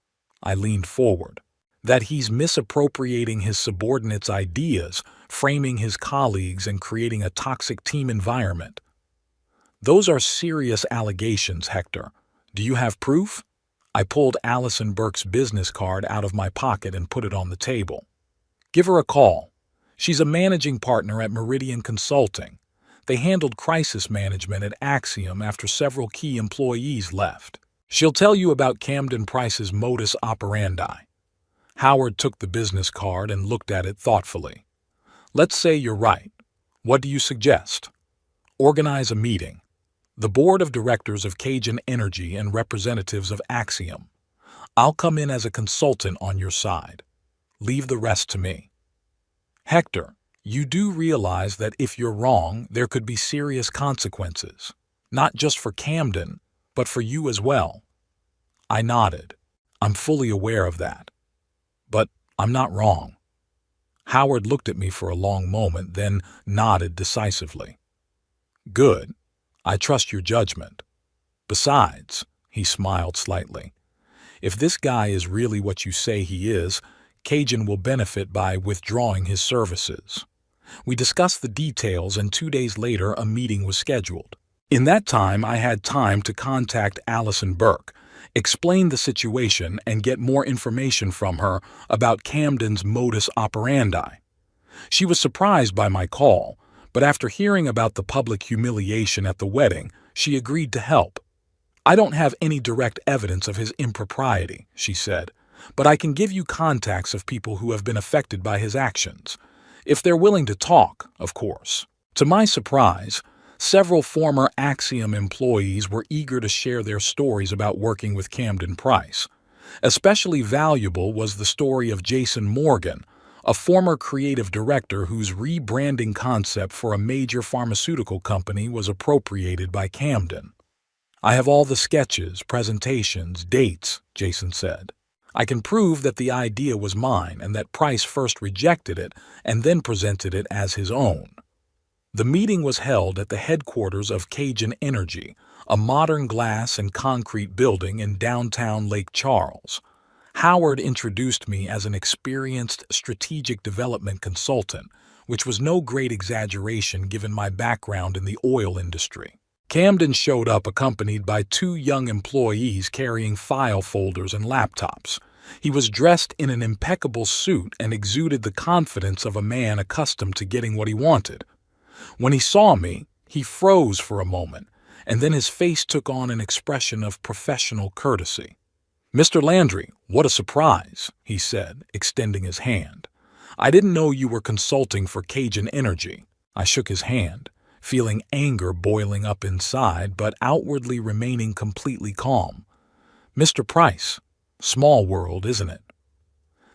I leaned forward. That he's misappropriating his subordinates' ideas, framing his colleagues, and creating a toxic team environment. Those are serious allegations, Hector. Do you have proof? I pulled Allison Burke's business card out of my pocket and put it on the table. Give her a call. She's a managing partner at Meridian Consulting. They handled crisis management at Axiom after several key employees left. She'll tell you about Camden Price's modus operandi. Howard took the business card and looked at it thoughtfully. Let's say you're right. What do you suggest? Organize a meeting. The board of directors of Cajun Energy and representatives of Axiom. I'll come in as a consultant on your side. Leave the rest to me. Hector, you do realize that if you're wrong, there could be serious consequences. Not just for Camden, but for you as well. I nodded. I'm fully aware of that. But I'm not wrong. Howard looked at me for a long moment, then nodded decisively. Good. I trust your judgment. Besides, he smiled slightly, if this guy is really what you say he is, Cajun will benefit by withdrawing his services. We discussed the details, and 2 days later a meeting was scheduled. In that time, I had time to contact Allison Burke, explain the situation, and get more information from her about Camden's modus operandi. She was surprised by my call, but after hearing about the public humiliation at the wedding, she agreed to help. I don't have any direct evidence of his impropriety, she said, but I can give you contacts of people who have been affected by his actions. If they're willing to talk, of course. To my surprise, several former Axiom employees were eager to share their stories about working with Camden Price. Especially valuable was the story of Jason Morgan, a former creative director whose rebranding concept for a major pharmaceutical company was appropriated by Camden. I have all the sketches, presentations, dates, Jason said. I can prove that the idea was mine and that Price first rejected it and then presented it as his own. The meeting was held at the headquarters of Cajun Energy, a modern glass and concrete building in downtown Lake Charles. Howard introduced me as an experienced strategic development consultant, which was no great exaggeration given my background in the oil industry. Camden showed up accompanied by 2 young employees carrying file folders and laptops. He was dressed in an impeccable suit and exuded the confidence of a man accustomed to getting what he wanted. When he saw me, he froze for a moment, and then his face took on an expression of professional courtesy. Mr. Landry, what a surprise, he said, extending his hand. I didn't know you were consulting for Cajun Energy. I shook his hand, feeling anger boiling up inside, but outwardly remaining completely calm. Mr. Price, small world, isn't it?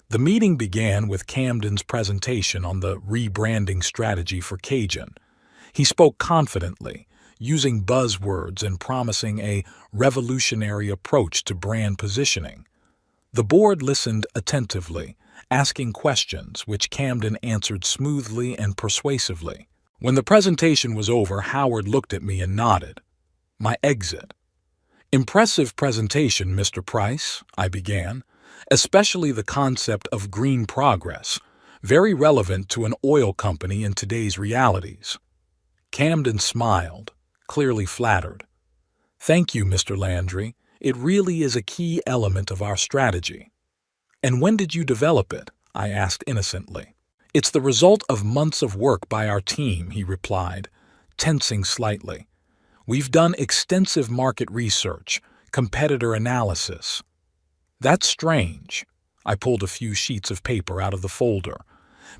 The meeting began with Camden's presentation on the rebranding strategy for Cajun. He spoke confidently, using buzzwords and promising a revolutionary approach to brand positioning. The board listened attentively, asking questions which Camden answered smoothly and persuasively. When the presentation was over, Howard looked at me and nodded. My exit. Impressive presentation, Mr. Price, I began, especially the concept of green progress, very relevant to an oil company in today's realities. Camden smiled, clearly flattered. Thank you, Mr. Landry. It really is a key element of our strategy. And when did you develop it? I asked innocently. It's the result of months of work by our team, he replied, tensing slightly. We've done extensive market research, competitor analysis. That's strange. I pulled a few sheets of paper out of the folder.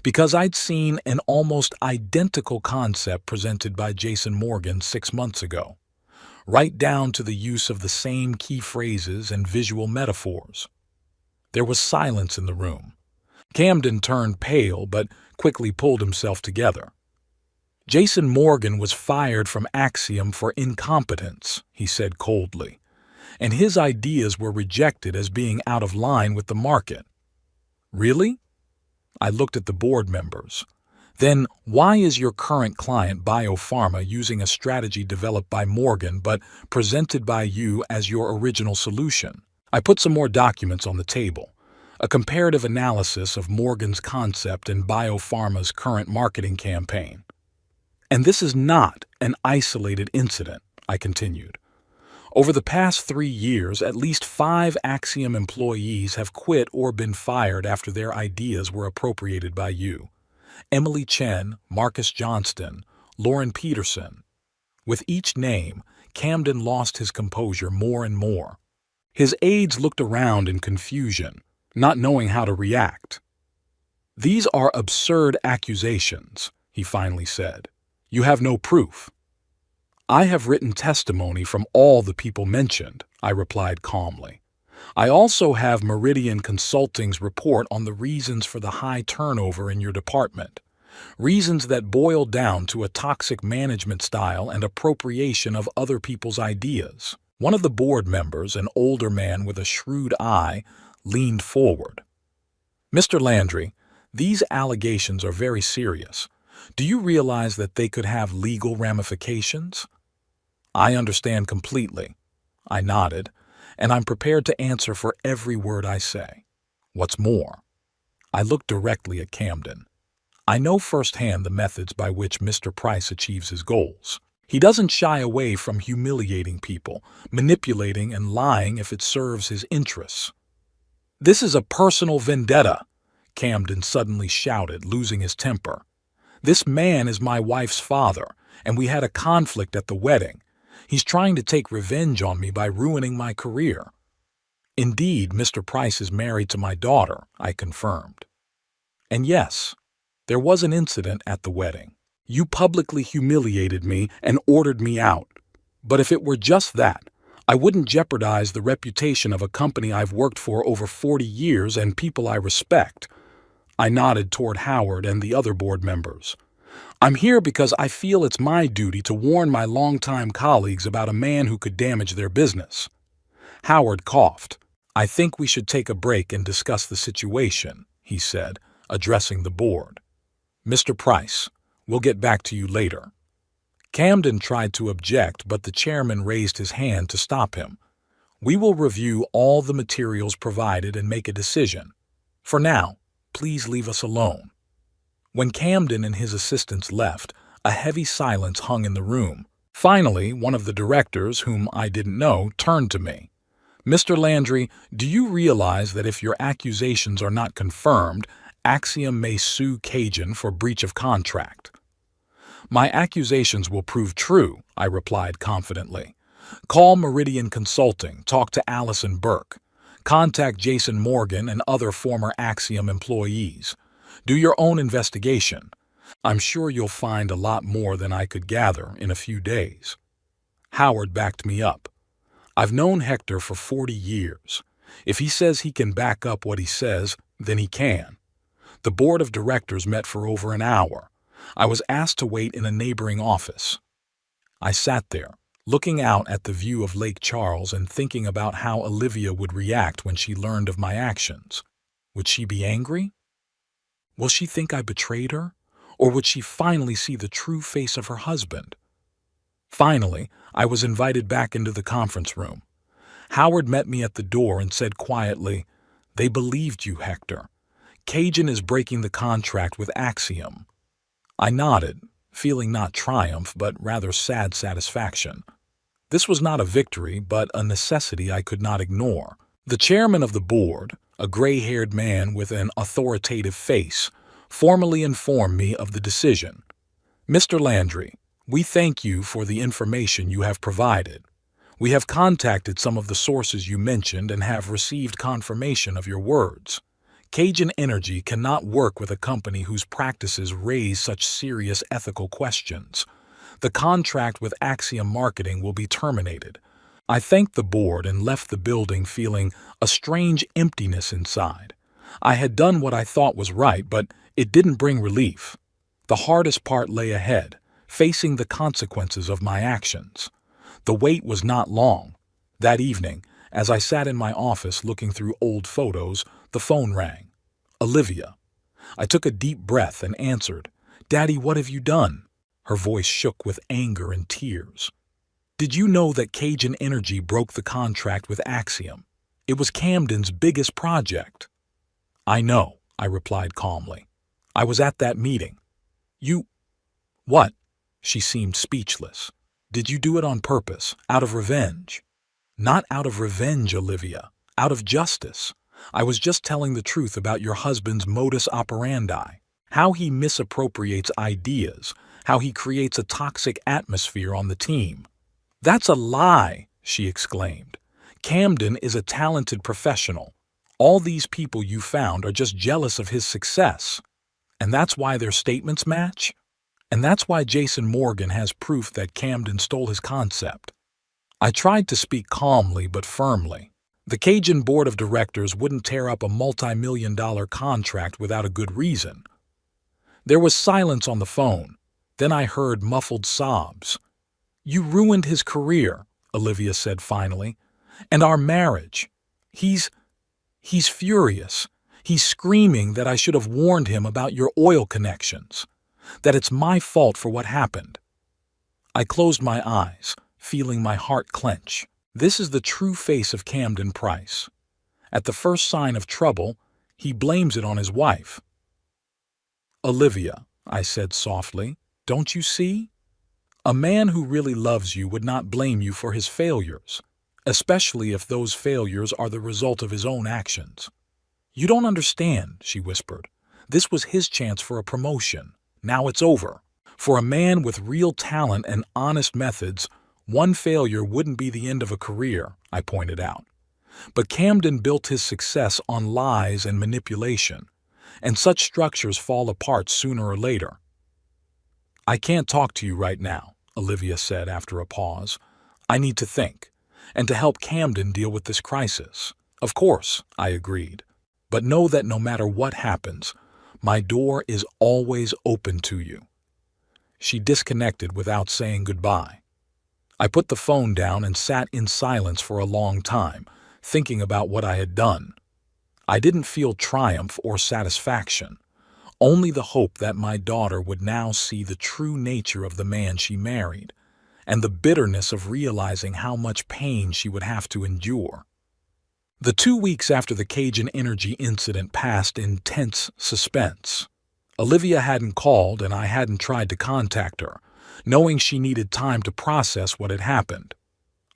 Because I'd seen an almost identical concept presented by Jason Morgan 6 months ago, right down to the use of the same key phrases and visual metaphors. There was silence in the room. Camden turned pale but quickly pulled himself together. Jason Morgan was fired from Axiom for incompetence, he said coldly, and his ideas were rejected as being out of line with the market. Really? I looked at the board members. Then why is your current client Biopharma using a strategy developed by Morgan but presented by you as your original solution? I put some more documents on the table. A comparative analysis of Morgan's concept and Biopharma's current marketing campaign. And this is not an isolated incident, I continued. Over the past 3 years, at least 5 Axiom employees have quit or been fired after their ideas were appropriated by you. Emily Chen, Marcus Johnston, Lauren Peterson. With each name, Camden lost his composure more and more. His aides looked around in confusion, not knowing how to react. "These are absurd accusations," he finally said. "You have no proof." "I have written testimony from all the people mentioned," I replied calmly. "I also have Meridian Consulting's report on the reasons for the high turnover in your department, reasons that boil down to a toxic management style and appropriation of other people's ideas." One of the board members, an older man with a shrewd eye, leaned forward. "Mr. Landry, these allegations are very serious. Do you realize that they could have legal ramifications?" "I understand completely," I nodded, "and I'm prepared to answer for every word I say. What's more," I looked directly at Camden, "I know firsthand the methods by which Mr. Price achieves his goals. He doesn't shy away from humiliating people, manipulating and lying if it serves his interests." "This is a personal vendetta," Camden suddenly shouted, losing his temper. "This man is my wife's father, and we had a conflict at the wedding. He's trying to take revenge on me by ruining my career." "Indeed, Mr. Price is married to my daughter," I confirmed. "And yes, there was an incident at the wedding. You publicly humiliated me and ordered me out. But if it were just that, I wouldn't jeopardize the reputation of a company I've worked for over 40 years and people I respect." I nodded toward Howard and the other board members. "I'm here because I feel it's my duty to warn my longtime colleagues about a man who could damage their business." Howard coughed. "I think we should take a break and discuss the situation," he said, addressing the board. "Mr. Price, we'll get back to you later." Camden tried to object, but the chairman raised his hand to stop him. "We will review all the materials provided and make a decision. For now, please leave us alone." When Camden and his assistants left, a heavy silence hung in the room. Finally, one of the directors, whom I didn't know, turned to me. "Mr. Landry, do you realize that if your accusations are not confirmed, Axiom may sue Cajun for breach of contract?" "My accusations will prove true," I replied confidently. "Call Meridian Consulting, talk to Allison Burke, contact Jason Morgan and other former Axiom employees. Do your own investigation. I'm sure you'll find a lot more than I could gather in a few days." Howard backed me up. "I've known Hector for 40 years. If he says he can back up what he says, then he can." The board of directors met for over an hour. I was asked to wait in a neighboring office. I sat there, looking out at the view of Lake Charles and thinking about how Olivia would react when she learned of my actions. Would she be angry? Will she think I betrayed her? Or would she finally see the true face of her husband? Finally, I was invited back into the conference room. Howard met me at the door and said quietly, "They believed you, Hector. Cajun is breaking the contract with Axiom." I nodded, feeling not triumph but rather sad satisfaction. This was not a victory, but a necessity I could not ignore. The chairman of the board, a gray-haired man with an authoritative face, formally informed me of the decision. "Mr. Landry, we thank you for the information you have provided. We have contacted some of the sources you mentioned and have received confirmation of your words. Cajun Energy cannot work with a company whose practices raise such serious ethical questions. The contract with Axiom Marketing will be terminated. I thanked the board and left the building feeling a strange emptiness inside. I had done what I thought was right, but it didn't bring relief. The hardest part lay ahead, facing the consequences of my actions. The wait was not long. That evening, as I sat in my office looking through old photos, the phone rang. Olivia. I took a deep breath and answered, "Daddy, what have you done?" Her voice shook with anger and tears. "Did you know that Cajun Energy broke the contract with Axiom? It was Camden's biggest project." "I know," I replied calmly. "I was at that meeting." "You... what?" She seemed speechless. "Did you do it on purpose, out of revenge?" "Not out of revenge, Olivia. Out of justice. I was just telling the truth about your husband's modus operandi, how he misappropriates ideas, how he creates a toxic atmosphere on the team." "That's a lie," she exclaimed. "Camden is a talented professional. All these people you found are just jealous of his success. And that's why their statements match? And that's why Jason Morgan has proof that Camden stole his concept." I tried to speak calmly but firmly. The Cajun board of directors wouldn't tear up a multi-million-dollar contract without a good reason. There was silence on the phone. Then I heard muffled sobs. "You ruined his career," Olivia said finally, "and our marriage. He's furious. He's screaming that I should have warned him about your oil connections, that it's my fault for what happened." I closed my eyes, feeling my heart clench. This is the true face of Camden Price. At the first sign of trouble, he blames it on his wife. "Olivia," I said softly, "don't you see? A man who really loves you would not blame you for his failures, especially if those failures are the result of his own actions." "You don't understand," she whispered. "This was his chance for a promotion. Now it's over. For a man with real talent and honest methods, one failure wouldn't be the end of a career," I pointed out. "But Camden built his success on lies and manipulation, and such structures fall apart sooner or later." "I can't talk to you right now," Olivia said after a pause. "I need to think, and to help Camden deal with this crisis." "Of course," I agreed. "But know that no matter what happens, my door is always open to you." She disconnected without saying goodbye. I put the phone down and sat in silence for a long time, thinking about what I had done. I didn't feel triumph or satisfaction, only the hope that my daughter would now see the true nature of the man she married, and the bitterness of realizing how much pain she would have to endure. The 2 weeks after the Cajun Energy incident passed in tense suspense. Olivia hadn't called and I hadn't tried to contact her, knowing she needed time to process what had happened.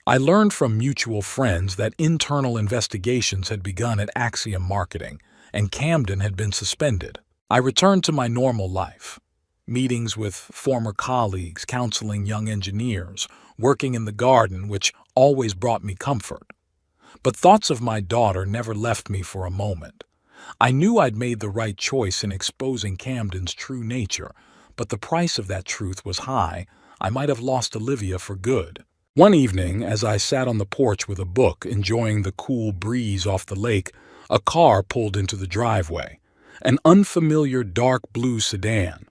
I learned from mutual friends that internal investigations had begun at Axiom Marketing, and Camden had been suspended. I returned to my normal life. Meetings with former colleagues, counseling young engineers, working in the garden, which always brought me comfort. But thoughts of my daughter never left me for a moment. I knew I'd made the right choice in exposing Camden's true nature, but the price of that truth was high. I might have lost Olivia for good. One evening, as I sat on the porch with a book, enjoying the cool breeze off the lake, a car pulled into the driveway, an unfamiliar dark blue sedan.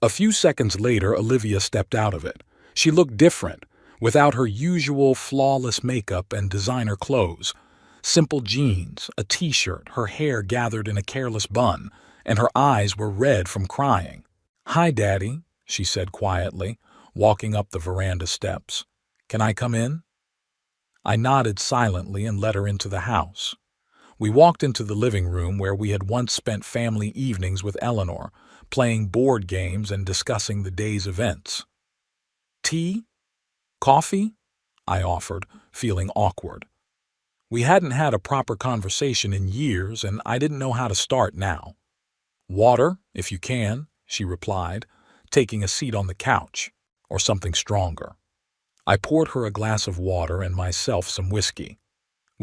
A few seconds later, Olivia stepped out of it. She looked different, without her usual flawless makeup and designer clothes. Simple jeans, a t-shirt, her hair gathered in a careless bun, and her eyes were red from crying. "Hi, Daddy," she said quietly, walking up the veranda steps. "Can I come in?" I nodded silently and let her into the house. We walked into the living room where we had once spent family evenings with Eleanor, playing board games and discussing the day's events. "Tea? Coffee?" I offered, feeling awkward. We hadn't had a proper conversation in years, and I didn't know how to start now. "Water, if you can," she replied, taking a seat on the couch, "or something stronger." I poured her a glass of water and myself some whiskey.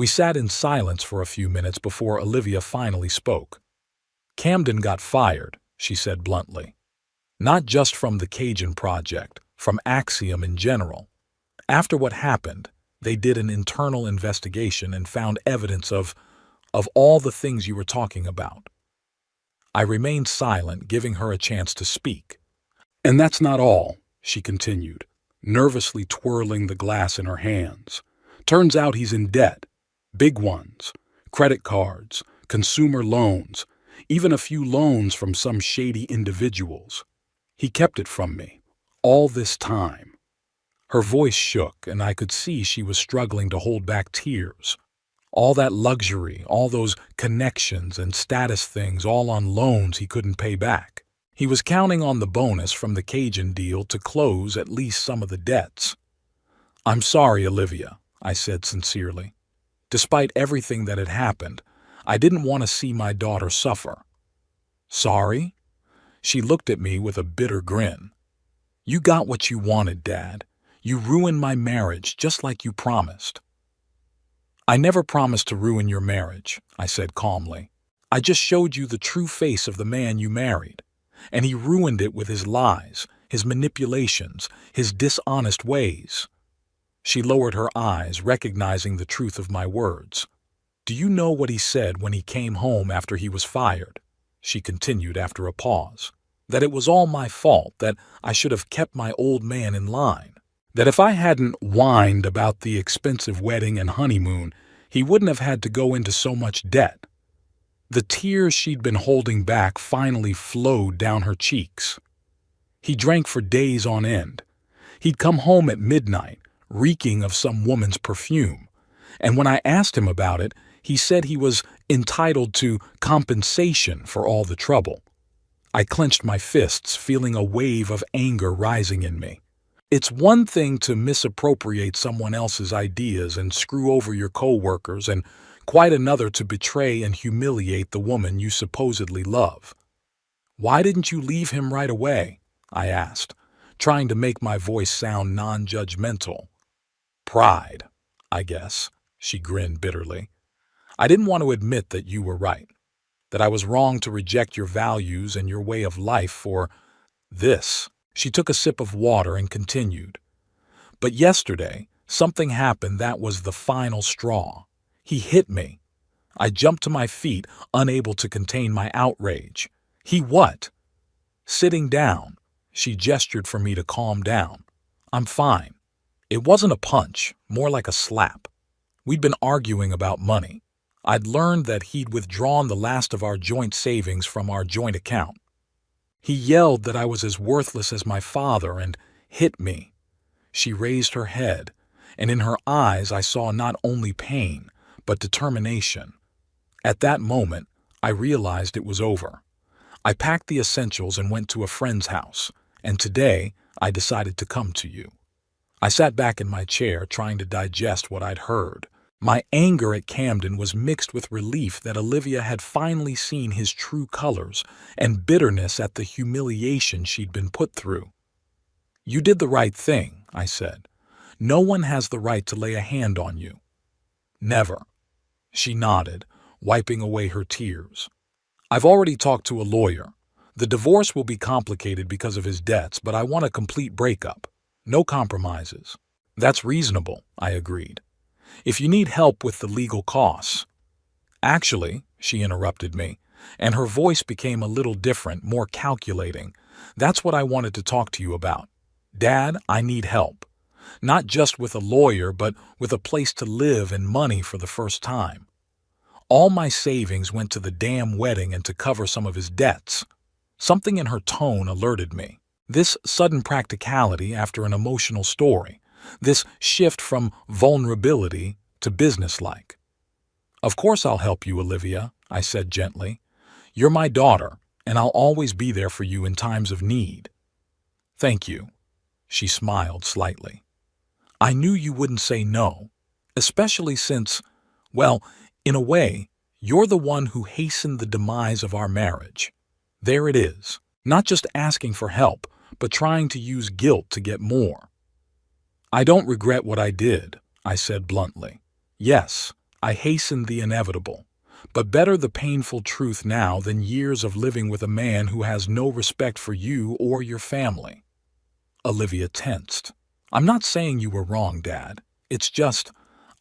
We sat in silence for a few minutes before Olivia finally spoke. "Camden got fired," she said bluntly. "Not just from the Cajun Project, from Axiom in general. After what happened, they did an internal investigation and found evidence of all the things you were talking about." I remained silent, giving her a chance to speak. "And that's not all," she continued, nervously twirling the glass in her hands. "Turns out he's in debt. Big ones. Credit cards, consumer loans, even a few loans from some shady individuals. He kept it from me. All this time." Her voice shook, and I could see she was struggling to hold back tears. All that luxury, all those connections and status things, all on loans he couldn't pay back. He was counting on the bonus from the Cajun deal to close at least some of the debts. "I'm sorry, Olivia," I said sincerely. "Despite everything that had happened, I didn't want to see my daughter suffer." "Sorry?" She looked at me with a bitter grin. "You got what you wanted, Dad. You ruined my marriage just like you promised." "I never promised to ruin your marriage," I said calmly. "I just showed you the true face of the man you married, and he ruined it with his lies, his manipulations, his dishonest ways." She lowered her eyes, recognizing the truth of my words. "Do you know what he said when he came home after he was fired?" She continued after a pause. "That it was all my fault, that I should have kept my old man in line. That if I hadn't whined about the expensive wedding and honeymoon, he wouldn't have had to go into so much debt." The tears she'd been holding back finally flowed down her cheeks. "He drank for days on end. He'd come home at midnight, reeking of some woman's perfume. And when I asked him about it, he said he was entitled to compensation for all the trouble." I clenched my fists, feeling a wave of anger rising in me. It's one thing to misappropriate someone else's ideas and screw over your co-workers, and quite another to betray and humiliate the woman you supposedly love. "Why didn't you leave him right away?" I asked, trying to make my voice sound non-judgmental. "Pride, I guess," she grinned bitterly. "I didn't want to admit that you were right, that I was wrong to reject your values and your way of life for this." She took a sip of water and continued. "But yesterday, something happened that was the final straw. He hit me. I jumped to my feet, unable to contain my outrage. He what?" "Sitting down." She gestured for me to calm down. "I'm fine. It wasn't a punch, more like a slap. We'd been arguing about money. I'd learned that he'd withdrawn the last of our joint savings from our joint account. He yelled that I was as worthless as my father and hit me." She raised her head, and in her eyes I saw not only pain, but determination. At that moment, I realized it was over. I packed the essentials and went to a friend's house, and today I decided to come to you. I sat back in my chair, trying to digest what I'd heard. My anger at Camden was mixed with relief that Olivia had finally seen his true colors, and bitterness at the humiliation she'd been put through. "You did the right thing," I said. "No one has the right to lay a hand on you." "Never." She nodded, wiping away her tears. "I've already talked to a lawyer. The divorce will be complicated because of his debts, but I want a complete breakup. No compromises." "That's reasonable," I agreed. "If you need help with the legal costs—" "Actually," she interrupted me, and her voice became a little different, more calculating. "That's what I wanted to talk to you about. Dad, I need help. Not just with a lawyer, but with a place to live and money for the first time. All my savings went to the damn wedding and to cover some of his debts." Something in her tone alerted me. This sudden practicality after an emotional story. This shift from vulnerability to businesslike. "Of course I'll help you, Olivia," I said gently. "You're my daughter, and I'll always be there for you in times of need." "Thank you." She smiled slightly. "I knew you wouldn't say no, especially since, well, in a way, you're the one who hastened the demise of our marriage. There it is, not just asking for help, but trying to use guilt to get more." "I don't regret what I did," I said bluntly. "Yes, I hastened the inevitable. But better the painful truth now than years of living with a man who has no respect for you or your family. Olivia tensed. I'm not saying you were wrong, Dad. It's just,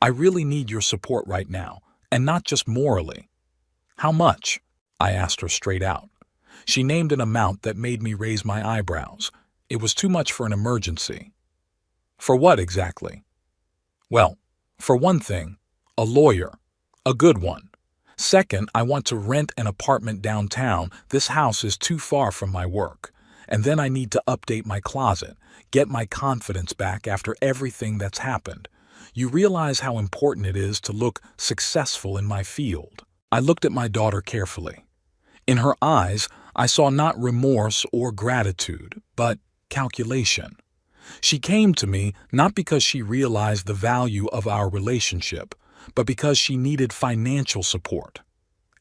I really need your support right now, and not just morally. How much? I asked her straight out. She named an amount that made me raise my eyebrows. It was too much for an emergency. For what exactly? Well, for one thing, a lawyer. A good one. Second, I want to rent an apartment downtown. This house is too far from my work. And then I need to update my closet, get my confidence back after everything that's happened. You realize how important it is to look successful in my field. I looked at my daughter carefully. In her eyes, I saw not remorse or gratitude, but calculation. She came to me not because she realized the value of our relationship, but because she needed financial support.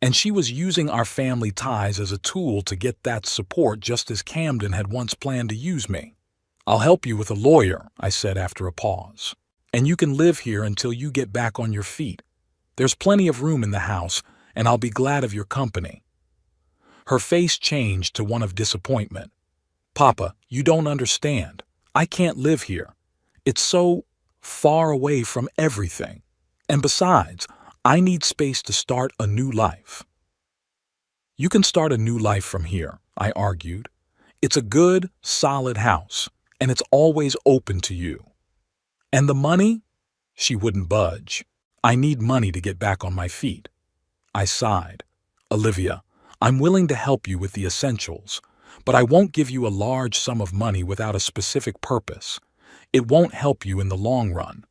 And she was using our family ties as a tool to get that support, just as Camden had once planned to use me. I'll help you with a lawyer, I said after a pause. And you can live here until you get back on your feet. There's plenty of room in the house, and I'll be glad of your company. Her face changed to one of disappointment. Papa, you don't understand. I can't live here. It's so far away from everything. And besides, I need space to start a new life. You can start a new life from here, I argued. It's a good, solid house, and it's always open to you. And the money? She wouldn't budge. I need money to get back on my feet. I sighed. Olivia, I'm willing to help you with the essentials, but I won't give you a large sum of money without a specific purpose. It won't help you in the long run.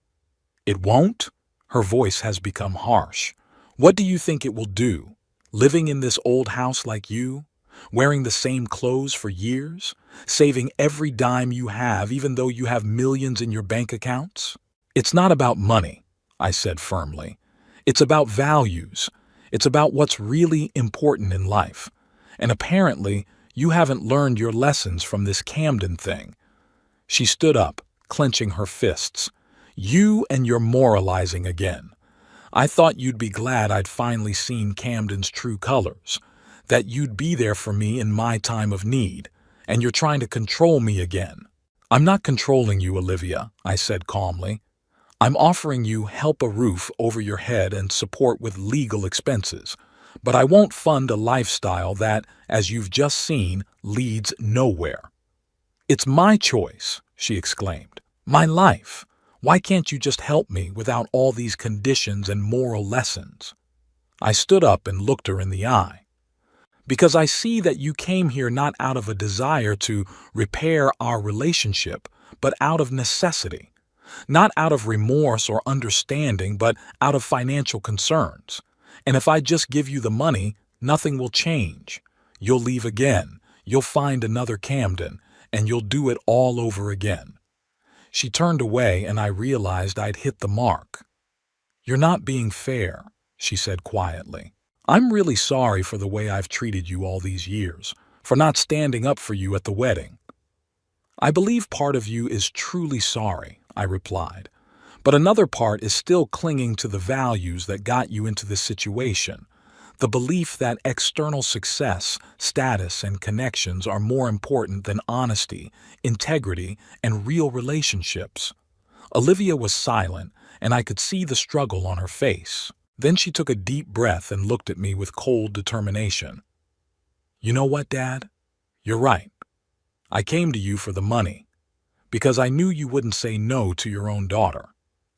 It won't? Her voice has become harsh. What do you think it will do? Living in this old house like you? Wearing the same clothes for years? Saving every dime you have even though you have millions in your bank accounts? It's not about money, I said firmly. It's about values. It's about what's really important in life. And apparently, you haven't learned your lessons from this Camden thing. She stood up, clenching her fists. You and your moralizing again. I thought you'd be glad I'd finally seen Camden's true colors, that you'd be there for me in my time of need, and you're trying to control me again. I'm not controlling you, Olivia, I said calmly. I'm offering you help, a roof over your head, and support with legal expenses, but I won't fund a lifestyle that, as you've just seen, leads nowhere. It's my choice, she exclaimed. My life. Why can't you just help me without all these conditions and moral lessons? I stood up and looked her in the eye. Because I see that you came here not out of a desire to repair our relationship, but out of necessity. Not out of remorse or understanding, but out of financial concerns. And if I just give you the money, nothing will change. You'll leave again, you'll find another Camden, and you'll do it all over again. She turned away, and I realized I'd hit the mark. You're not being fair, she said quietly. I'm really sorry for the way I've treated you all these years, for not standing up for you at the wedding. I believe part of you is truly sorry, I replied, but another part is still clinging to the values that got you into this situation, the belief that external success, status, and connections are more important than honesty, integrity, and real relationships. Olivia was silent, and I could see the struggle on her face. Then she took a deep breath and looked at me with cold determination. You know what, Dad? You're right. I came to you for the money, because I knew you wouldn't say no to your own daughter,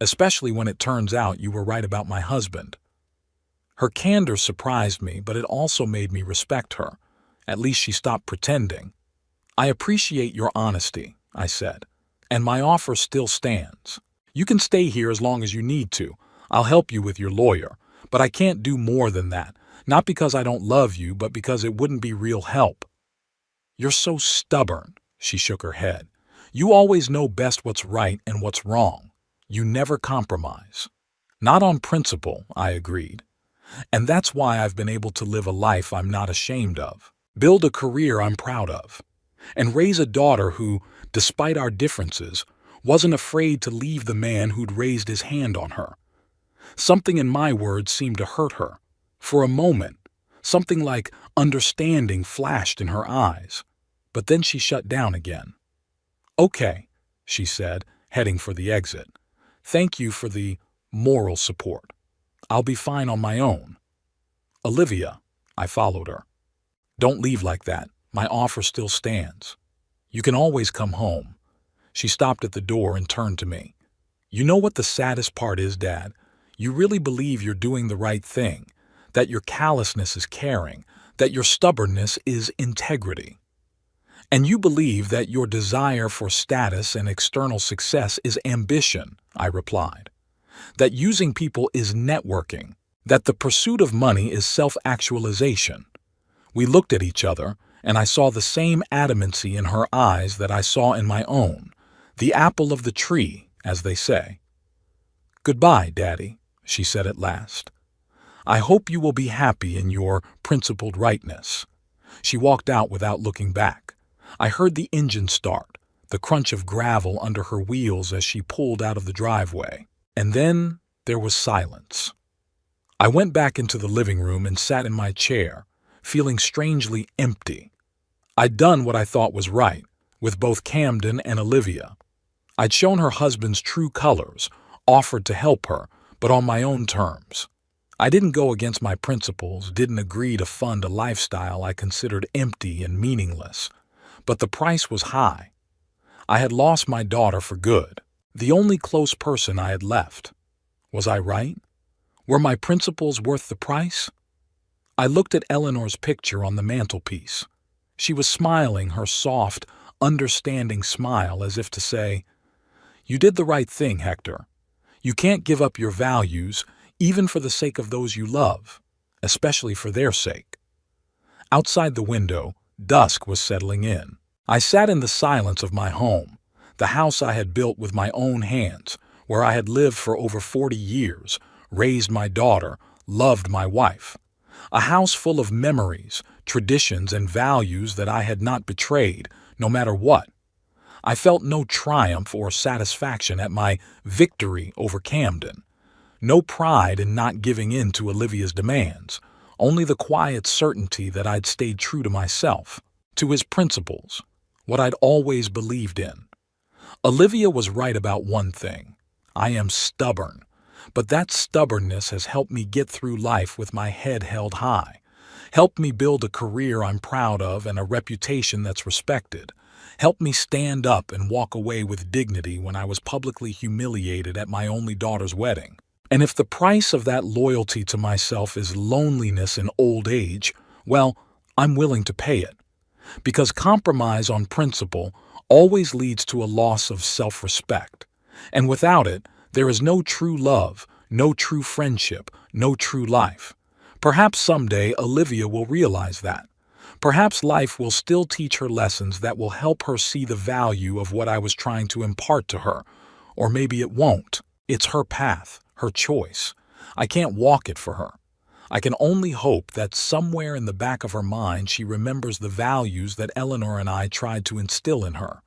especially when it turns out you were right about my husband. Her candor surprised me, but it also made me respect her. At least she stopped pretending. I appreciate your honesty, I said, and my offer still stands. You can stay here as long as you need to. I'll help you with your lawyer, but I can't do more than that, not because I don't love you, but because it wouldn't be real help. You're so stubborn, she shook her head. You always know best what's right and what's wrong. You never compromise. Not on principle, I agreed. And that's why I've been able to live a life I'm not ashamed of, build a career I'm proud of, and raise a daughter who, despite our differences, wasn't afraid to leave the man who'd raised his hand on her. Something in my words seemed to hurt her. For a moment, something like understanding flashed in her eyes, but then she shut down again. "Okay," she said, heading for the exit. "Thank you for the moral support. I'll be fine on my own." "Olivia," I followed her. "Don't leave like that. My offer still stands. You can always come home." She stopped at the door and turned to me. "You know what the saddest part is, Dad? You really believe you're doing the right thing, that your callousness is caring, that your stubbornness is integrity. And you believe that your desire for status and external success is ambition," I replied. "That using people is networking, that the pursuit of money is self-actualization." We looked at each other, and I saw the same adamancy in her eyes that I saw in my own, the apple of the tree, as they say. "Goodbye, Daddy," she said at last. "I hope you will be happy in your principled rightness." She walked out without looking back. I heard the engine start, the crunch of gravel under her wheels as she pulled out of the driveway. And then there was silence. I went back into the living room and sat in my chair, feeling strangely empty. I'd done what I thought was right, with both Camden and Olivia. I'd shown her husband's true colors, offered to help her, but on my own terms. I didn't go against my principles, didn't agree to fund a lifestyle I considered empty and meaningless. But the price was high. I had lost my daughter for good, the only close person I had left. Was I right? Were my principles worth the price? I looked at Eleanor's picture on the mantelpiece. She was smiling her soft, understanding smile as if to say, "You did the right thing, Hector. You can't give up your values, even for the sake of those you love, especially for their sake." Outside the window, dusk was settling in. I sat in the silence of my home, the house I had built with my own hands, where I had lived for over 40 years, raised my daughter, loved my wife. A house full of memories, traditions, and values that I had not betrayed, no matter what. I felt no triumph or satisfaction at my victory over Camden. No pride in not giving in to Olivia's demands, only the quiet certainty that I'd stayed true to myself, to his principles, what I'd always believed in. Olivia was right about one thing. I am stubborn, but that stubbornness has helped me get through life with my head held high, helped me build a career I'm proud of and a reputation that's respected, helped me stand up and walk away with dignity when I was publicly humiliated at my only daughter's wedding. And if the price of that loyalty to myself is loneliness in old age, well, I'm willing to pay it. Because compromise on principle always leads to a loss of self-respect. And without it, there is no true love, no true friendship, no true life. Perhaps someday Olivia will realize that. Perhaps life will still teach her lessons that will help her see the value of what I was trying to impart to her. Or maybe it won't. It's her path, her choice. I can't walk it for her. I can only hope that somewhere in the back of her mind she remembers the values that Eleanor and I tried to instill in her,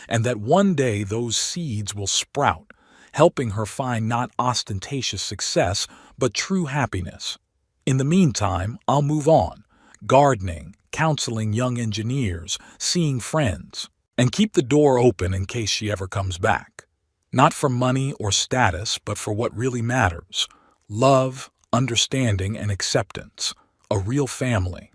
and that one day those seeds will sprout, helping her find not ostentatious success, but true happiness. In the meantime, I'll move on, gardening, counseling young engineers, seeing friends, and keep the door open in case she ever comes back. Not for money or status, but for what really matters: love, understanding, and acceptance. A real family.